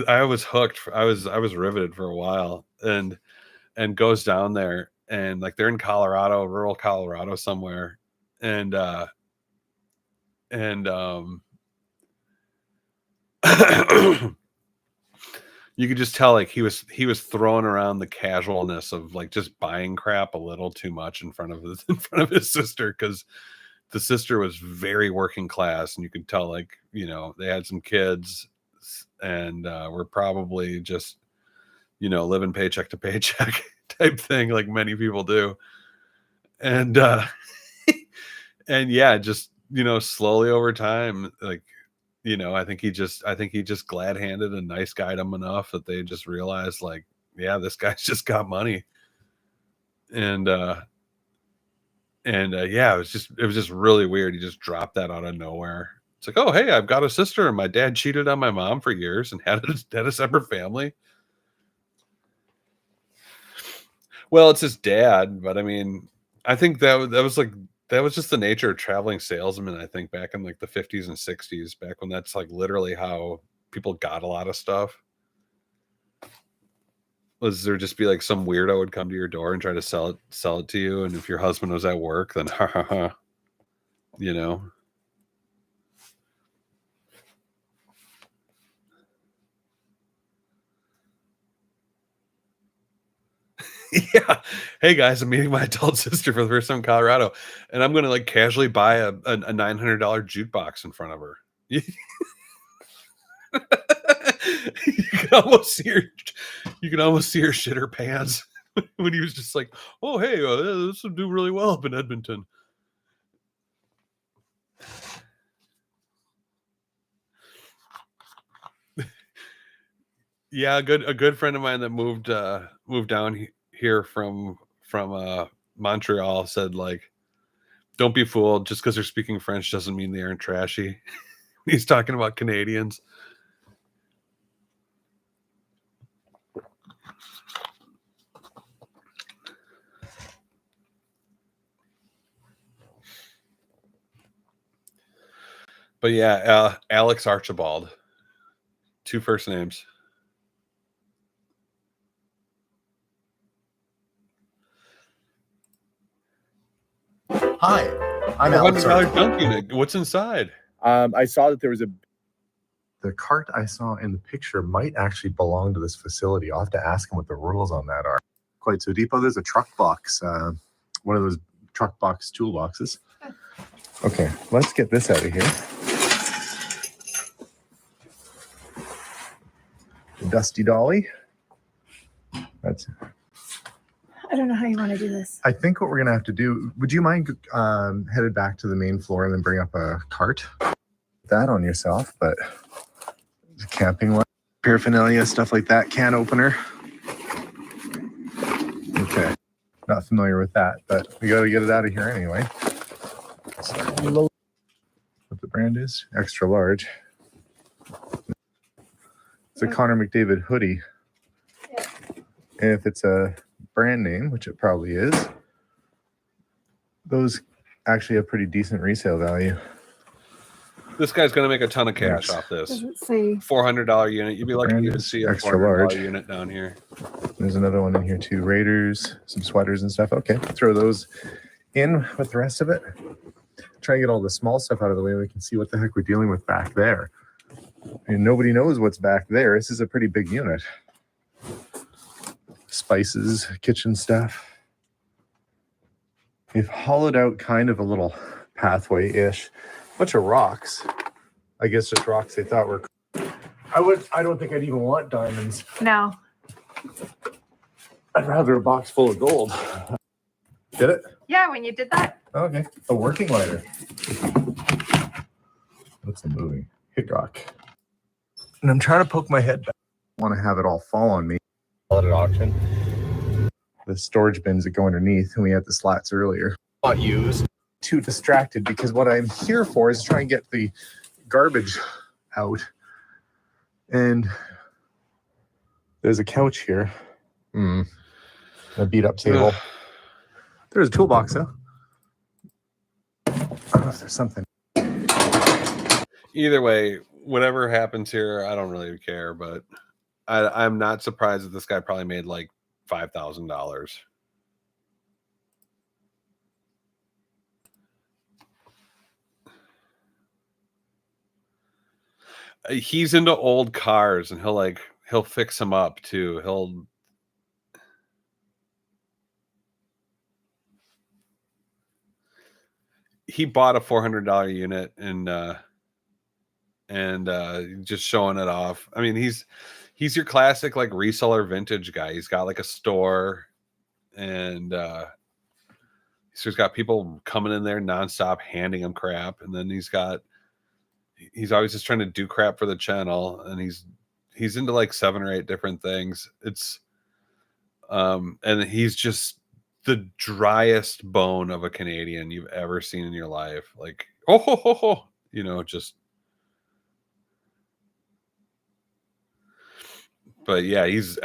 I was hooked. I was riveted for a while, and goes down there. And like they're in Colorado, rural Colorado somewhere. And you could just tell like he was throwing around the casualness of like just buying crap a little too much in front of his sister, because the sister was very working class, and you could tell like, they had some kids and were probably just, living paycheck to paycheck type thing, like many people do. And and yeah, just slowly over time, like I think he just glad handed and nice guyed him enough that they just realized like, yeah, this guy's just got money. And yeah, it was just really weird. He just dropped that out of nowhere. It's like, oh hey, I've got a sister, and my dad cheated on my mom for years and had a separate family. Well, it's his dad, but I mean, I think that was just the nature of traveling salesmen. I think back in like the 50s and 60s, back when that's like literally how people got a lot of stuff. Was there just be like some weirdo would come to your door and try to sell it to you, and if your husband was at work, then ha ha ha, Yeah. Hey guys, I'm meeting my adult sister for the first time in Colorado, and I'm gonna like casually buy a $900 jukebox in front of her. You can almost see her shit her pants when he was just like, "Oh hey, this will do really well up in Edmonton." Yeah, a good friend of mine that moved down here from Montreal said like, don't be fooled, just because they're speaking French doesn't mean they aren't trashy. He's talking about Canadians. But yeah, Alex Archibald, 2 first names.
Hi, I'm Alex.
Dunk unit. What's inside?
I saw that there was the cart I saw in the picture might actually belong to this facility. I'll have to ask him what the rules on that are. Quite so deep. Oh, there's a truck box, one of those truck box toolboxes. Okay, let's get this out of here. The Dusty Dolly. That's.
I don't know how you want to do this.
I think what we're gonna have to do. Would you mind headed back to the main floor and then bring up a cart? That on yourself, but the camping one, paraphernalia, stuff like that. Can opener. Okay, not familiar with that, but we got to get it out of here anyway. So, what the brand is? Extra large. It's a Connor McDavid hoodie.
Yeah.
And if it's a brand name, which it probably is, those actually have pretty decent resale value.
This guy's gonna make a ton of cash
Yes.
off this.
Does it say?
$400 unit. You'd be lucky to
Brand
even
is
see a
extra
$400
large.
unit down here.
There's another one in here too. Raiders, some sweaters and stuff. Okay, throw those in with the rest of it. Try and get all the small stuff out of the way. We can see what the heck we're dealing with back there. And nobody knows what's back there. This is a pretty big unit. Spices, kitchen stuff. We've hollowed out kind of a little pathway-ish. Bunch of rocks. I guess just rocks they thought were. I don't think I'd even want diamonds.
No.
I'd rather a box full of gold. Get it?
Yeah, when you did that.
Okay. A working lighter. What's the movie? Hit rock. And I'm trying to poke my head back. I want to have it all fall on me. At auction. The storage bins that go underneath, and we had the slats earlier. Not used. Too distracted because what I'm here for is try and get the garbage out. And there's a couch here. A beat up table. There's a toolbox, though. I don't know if there's something.
Either way, whatever happens here, I don't really care, but I'm not surprised that this guy probably made like $5,000. He's into old cars, and he'll fix them up too. He bought a $400 unit and just showing it off. I mean, he's your classic like reseller vintage guy. He's got like a store, and so he's got people coming in there nonstop handing him crap, and then he's always just trying to do crap for the channel, and he's into like 7 or 8 different things. It's and he's just the driest bone of a Canadian you've ever seen in your life. Like, just. But yeah, he is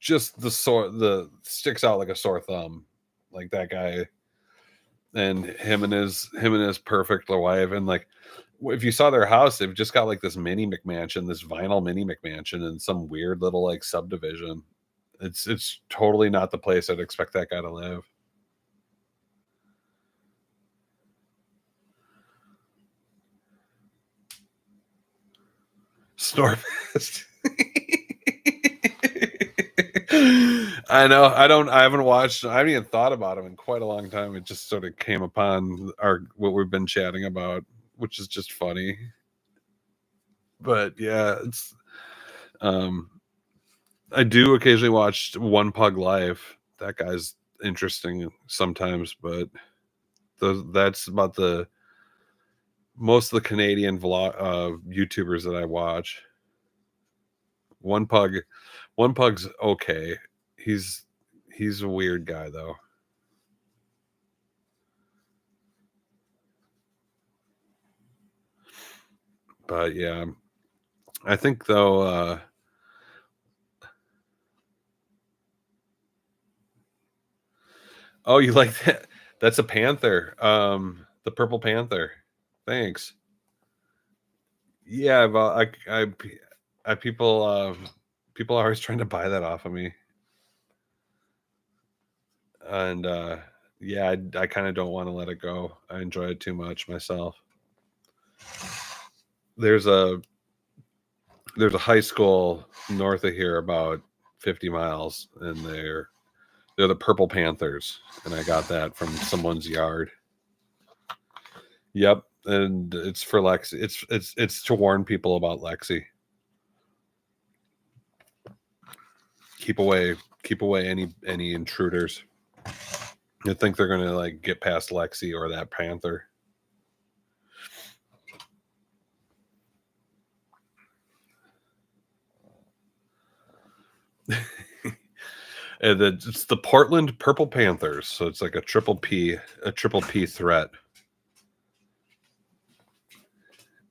just the sticks out like a sore thumb, like that guy, and him and his perfect wife. And like, if you saw their house, they've just got like this mini McMansion, this vinyl mini McMansion in some weird little like subdivision. It's totally not the place I'd expect that guy to live. Stormfest. I know. I haven't watched. I haven't even thought about him in quite a long time. It just sort of came upon what we've been chatting about, which is just funny. But yeah, it's. I do occasionally watch One Pug Life. That guy's interesting sometimes, but that's about the most of the Canadian YouTubers that I watch. One Pug's okay. He's a weird guy though. But yeah, I think though oh, you like that? That's a panther. The purple panther. Thanks. Yeah, well, people are always trying to buy that off of me, and yeah, I kind of don't want to let it go. I enjoy it too much myself. There's a high school north of here, about 50 miles, and they're the Purple Panthers, and I got that from someone's yard. Yep. And it's for Lexi. It's to warn people about Lexi. Keep away any intruders. You think they're gonna like get past Lexi or that panther. And it's the Portland Purple Panthers, so it's like a triple P threat.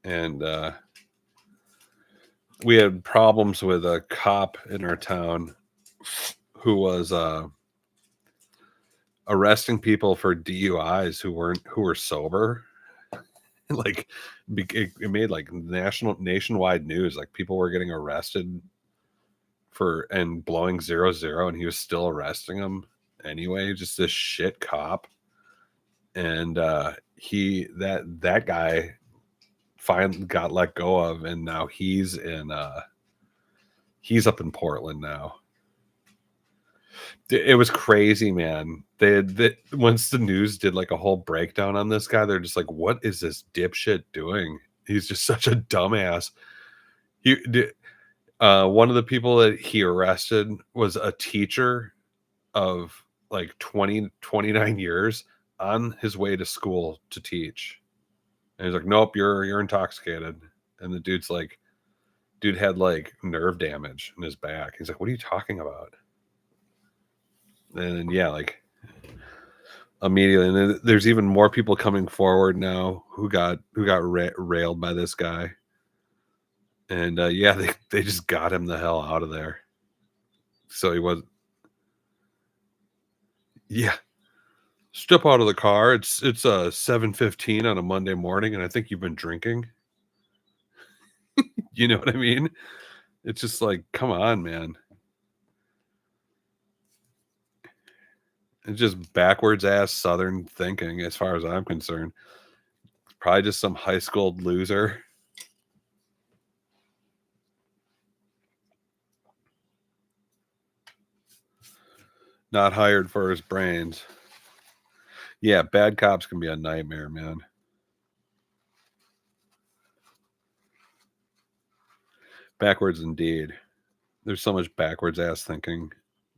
And we had problems with a cop in our town who was arresting people for DUIs who were sober. like it made like nationwide news. Like people were getting arrested and blowing 0-0, and he was still arresting them anyway. Just this shit cop. And that guy finally got let go of, and now he's up in Portland now. It was crazy, man. Once the news did like a whole breakdown on this guy, they're just like, what is this dipshit doing? He's just such a dumbass. One of the people that he arrested was a teacher of like 29 years on his way to school to teach. And he's like, nope, you're intoxicated. And the dude had like nerve damage in his back. He's like, what are you talking about? And yeah, like immediately, and then there's even more people coming forward now who got railed by this guy. And yeah, they just got him the hell out of there. So he was, yeah. Step out of the car. It's 7:15 on a Monday morning, and I think you've been drinking. You know what I mean? It's just like, come on, man. It's just backwards ass Southern thinking, as far as I'm concerned. Probably just some high school loser. Not hired for his brains. Yeah, bad cops can be a nightmare, man. Backwards indeed. There's so much backwards ass thinking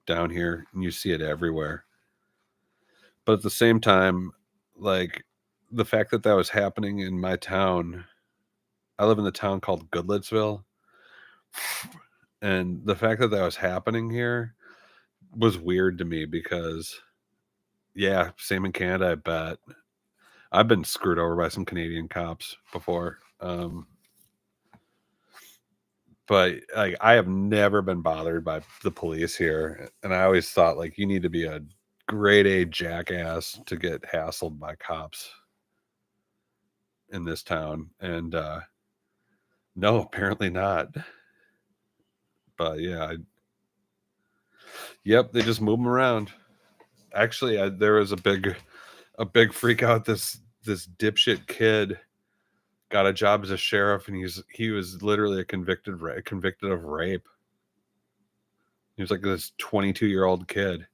down here, and you see it everywhere. But at the same time, like the fact that was happening in my town, I live in the town called Goodlettsville, and the fact that was happening here was weird to me because, yeah, same in Canada, I bet. I've been screwed over by some Canadian cops before. But like, I have never been bothered by the police here. And I always thought like you need to be a grade A jackass to get hassled by cops in this town. And no, apparently not. But yeah, yep, they just move them around. Actually, there was a big freak out. This dipshit kid got a job as a sheriff, and he was literally convicted of rape. He was like this 22-year-old kid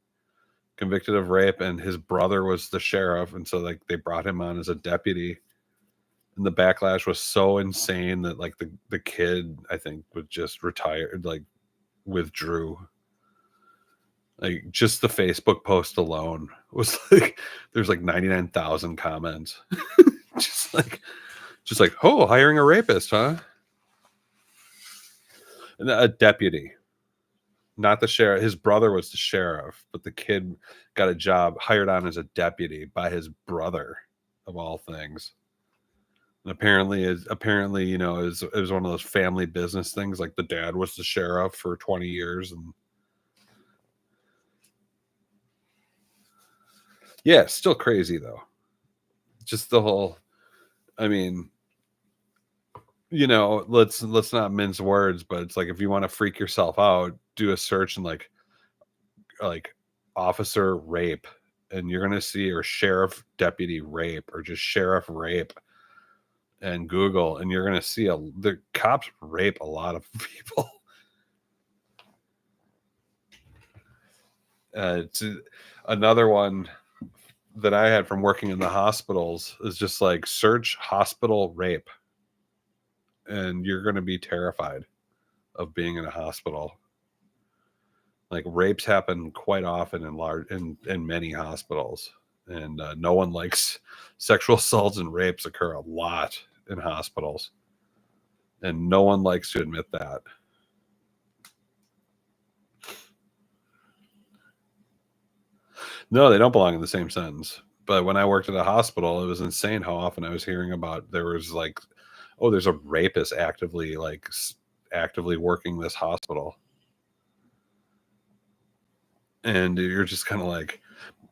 convicted of rape, and his brother was the sheriff, and so like they brought him on as a deputy. And the backlash was so insane that like the kid, I think, was just retired, like withdrew. Like just the Facebook post alone was like there's like 99,000 comments. just like, oh, hiring a rapist, huh? And a deputy, not the sheriff. His brother was the sheriff, but the kid got a job hired on as a deputy by his brother, of all things. And apparently, you know, it was one of those family business things. Like the dad was the sheriff for 20 years, and yeah, still crazy though. Just the whole, I mean, you know, let's not mince words, but it's like if you want to freak yourself out, do a search and like officer rape, and you're gonna see, or sheriff deputy rape, or just sheriff rape, and Google, and you're gonna see the cops rape a lot of people. It's another one that I had from working in the hospitals is just like search hospital rape, and you're going to be terrified of being in a hospital. Like rapes happen quite often in many hospitals, and no one likes sexual assaults, and rapes occur a lot in hospitals, and no one likes to admit that. No, they don't belong in the same sentence. But when I worked at a hospital, it was insane how often I was hearing about there was like, oh, there's a rapist actively working this hospital. And you're just kind of like,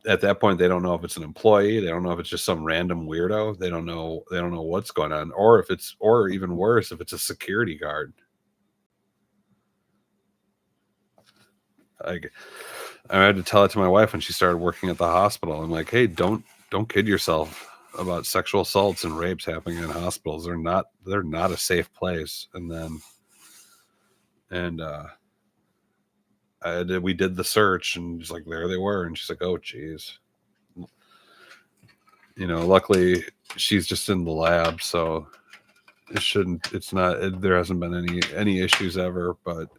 at that point, they don't know if it's an employee. They don't know if it's just some random weirdo. They don't know what's going on, or if it's, or even worse, if it's a security guard. Like, I had to tell it to my wife when she started working at the hospital. I'm like, hey, don't kid yourself about sexual assaults and rapes happening in hospitals. They're not a safe place. And then, we did the search, and just like, there they were. And she's like, oh, geez. Luckily she's just in the lab, so there hasn't been any issues ever, but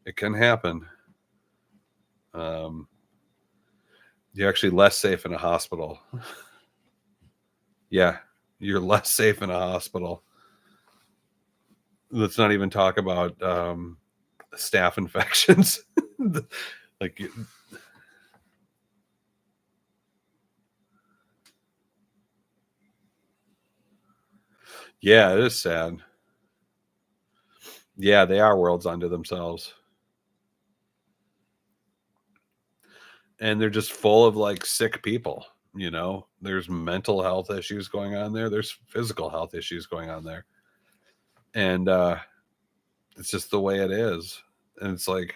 it can happen. You're actually less safe in a hospital. Yeah, you're less safe in a hospital. Let's not even talk about staph infections. Like, yeah, it is sad. Yeah, they are worlds unto themselves. And they're just full of like sick people. There's mental health issues going on there. There's physical health issues going on there. And it's just the way it is. And it's like,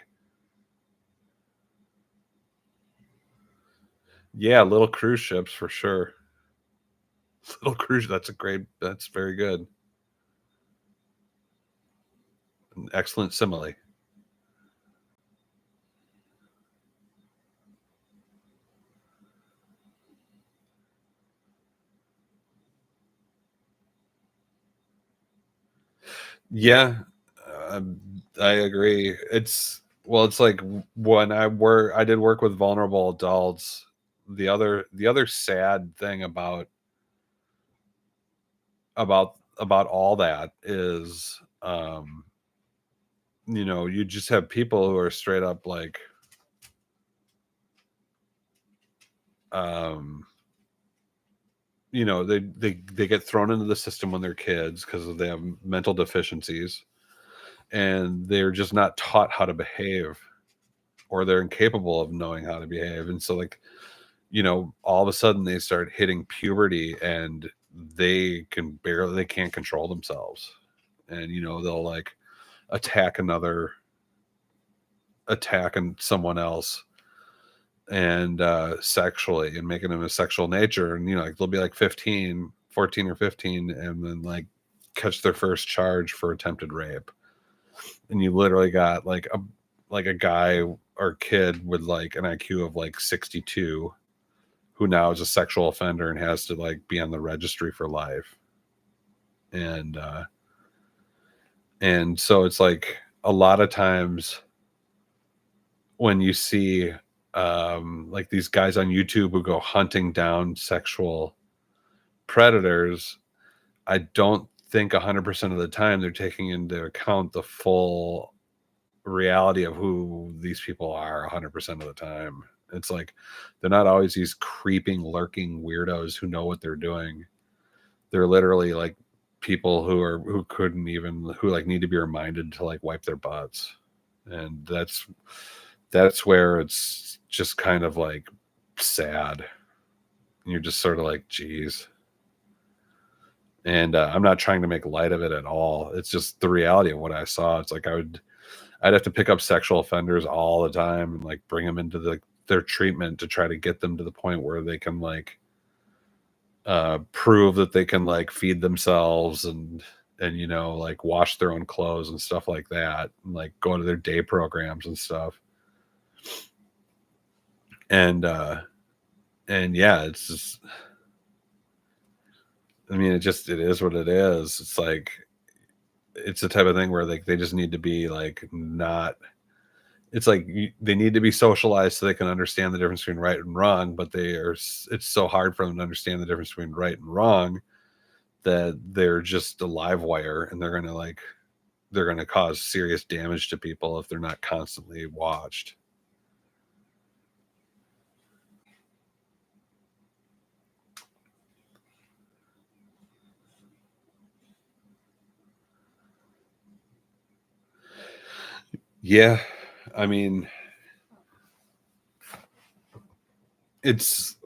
yeah, little cruise ships for sure. Little cruise, that's very good. An excellent simile. Yeah, I agree. It's like when I did work with vulnerable adults. The other sad thing about all that is, you just have people who are straight up like, they get thrown into the system when they're kids because they have mental deficiencies, and they're just not taught how to behave, or they're incapable of knowing how to behave. And so, like, all of a sudden they start hitting puberty, and they can't control themselves. And, they'll like attack someone else, and sexually, and making them a sexual nature. And, like, they'll be like 14 or 15, and then like catch their first charge for attempted rape. And you literally got like a guy or kid with like an IQ of like 62, who now is a sexual offender and has to like be on the registry for life. And so it's like, a lot of times when you see like these guys on YouTube who go hunting down sexual predators, I don't think 100% of the time they're taking into account the full reality of who these people are 100% of the time. It's like, they're not always these creeping, lurking weirdos who know what they're doing. They're literally like people who like need to be reminded to like wipe their butts. And that's where it's just kind of like sad. And you're just sort of like, geez. And I'm not trying to make light of it at all. It's just the reality of what I saw. It's like, I'd have to pick up sexual offenders all the time and like bring them into their treatment to try to get them to the point where they can like prove that they can like feed themselves and like wash their own clothes and stuff like that, and like go to their day programs and stuff. And yeah, it's just, I mean, it is what it is. It's like, it's the type of thing where like they just need to be like, not, it's like they need to be socialized so they can understand the difference between right and wrong, but it's so hard for them to understand the difference between right and wrong that they're just a live wire, and they're going to cause serious damage to people if they're not constantly watched. Yeah, I mean, it's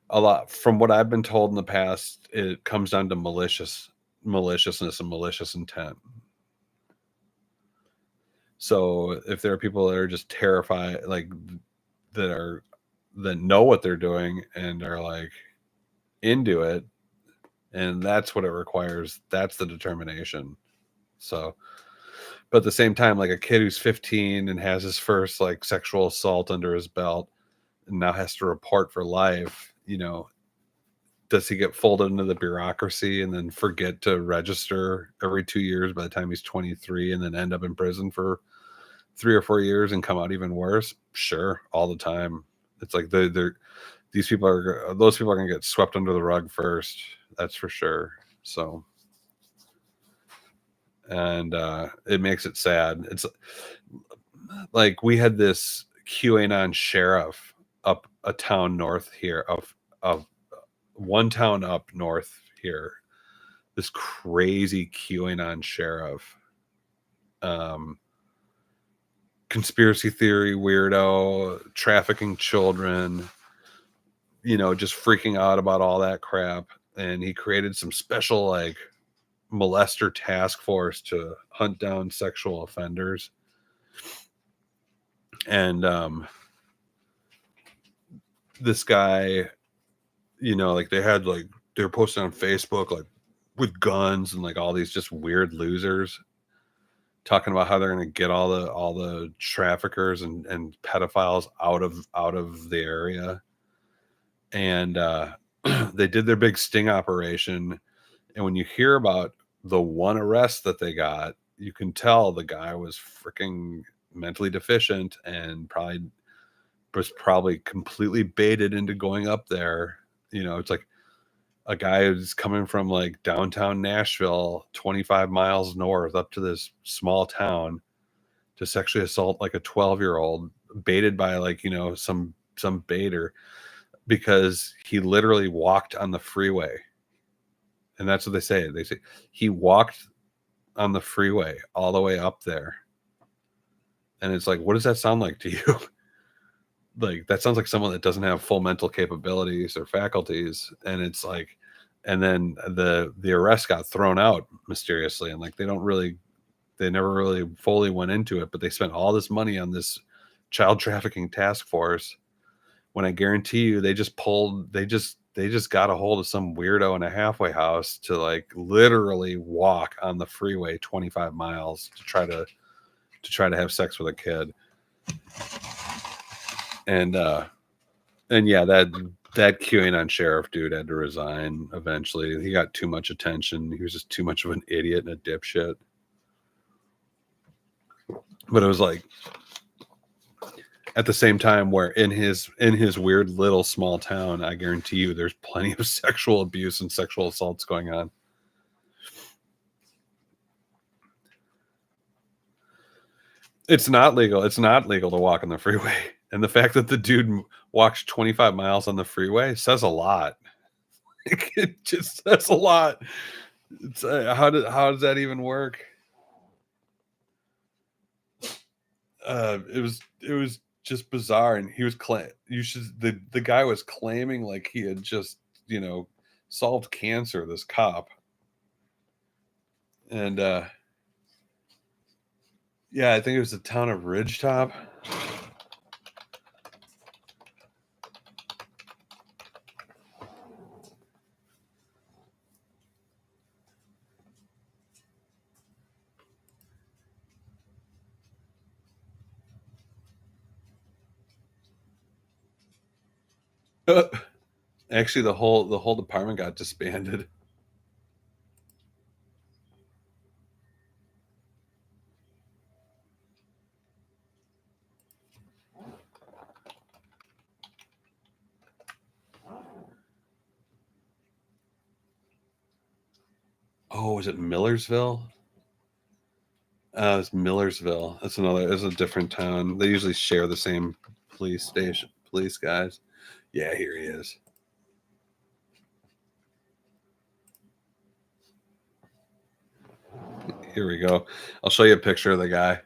a lot. From what I've been told in the past, it comes down to maliciousness and malicious intent. So if there are people that are just terrified, like that know what they're doing and are like into it, and that's what it requires. That's the determination. So, but at the same time, like a kid who's 15 and has his first like sexual assault under his belt and now has to report for life, you know, does he get folded into the bureaucracy and then forget to register every 2 years by the time he's 23 and then end up in prison for 3 or 4 years and come out even worse? Sure, all the time. It's like those people are going to get swept under the rug first. That's for sure. So, and it makes it sad. It's like we had this QAnon sheriff up a town north here of one town up north here, this crazy QAnon sheriff, conspiracy theory weirdo, trafficking children, you know, just freaking out about all that crap. And he created some special like molester task force to hunt down sexual offenders. And this guy, you know, like they were posting on Facebook like with guns and like all these just weird losers talking about how they're going to get all the traffickers and pedophiles out of the area. And they did their big sting operation. And when you hear about the one arrest that they got, you can tell the guy was freaking mentally deficient and was probably completely baited into going up there. You know, it's like a guy who's coming from like downtown Nashville, 25 miles north up to this small town to sexually assault like a 12-year-old, baited by like, you know, some baiter, because he literally walked on the freeway. And that's what they say. They say he walked on the freeway all the way up there. And it's like, what does that sound like to you? Like, that sounds like someone that doesn't have full mental capabilities or faculties. And it's like, and then the arrest got thrown out mysteriously. And like, they never really fully went into it, but they spent all this money on this child trafficking task force, when I guarantee you they just got a hold of some weirdo in a halfway house to like literally walk on the freeway 25 miles to try to have sex with a kid. And yeah, that QAnon sheriff dude had to resign eventually. He got too much attention. He was just too much of an idiot and a dipshit. But it was like, at the same time, where in his weird little small town, I guarantee you there's plenty of sexual abuse and sexual assaults going on. It's not legal. It's not legal to walk on the freeway. And the fact that the dude walked 25 miles on the freeway says a lot. It just says a lot. It's, how does that even work? It was just bizarre. And he was the guy was claiming like he had just, you know, solved cancer, this cop. And yeah, I think it was the town of Ridgetop. Actually, the whole department got disbanded. Oh, is it Millersville? It's Millersville. That's a different town. They usually share the same police guys. Yeah, here he is. Here we go. I'll show you a picture of the guy.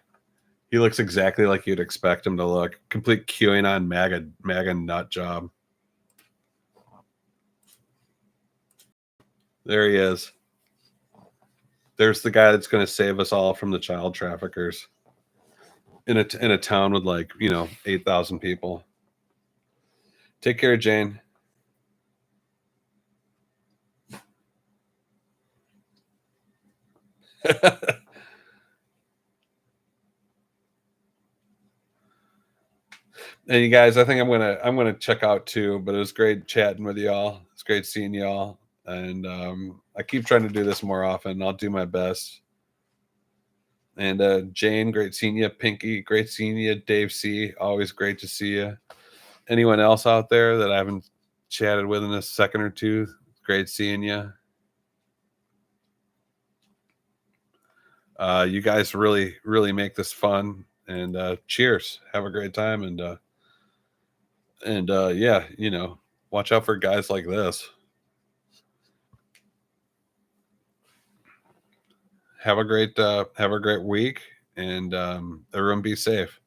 He looks exactly like you'd expect him to look. Complete QAnon MAGA nut job. There he is. There's the guy that's going to save us all from the child traffickers in a town with, like, 8,000 people. Take care, Jane. And you guys, I think I'm gonna check out too. But it was great chatting with y'all. It's great seeing y'all, and I keep trying to do this more often. I'll do my best. And Jane, great seeing you. Pinky, great seeing you. Dave C, always great to see you. Anyone else out there that I haven't chatted with in a second or two? Great seeing you. You guys really, really make this fun. And cheers. Have a great time. And yeah, watch out for guys like this. Have a great week, and everyone be safe.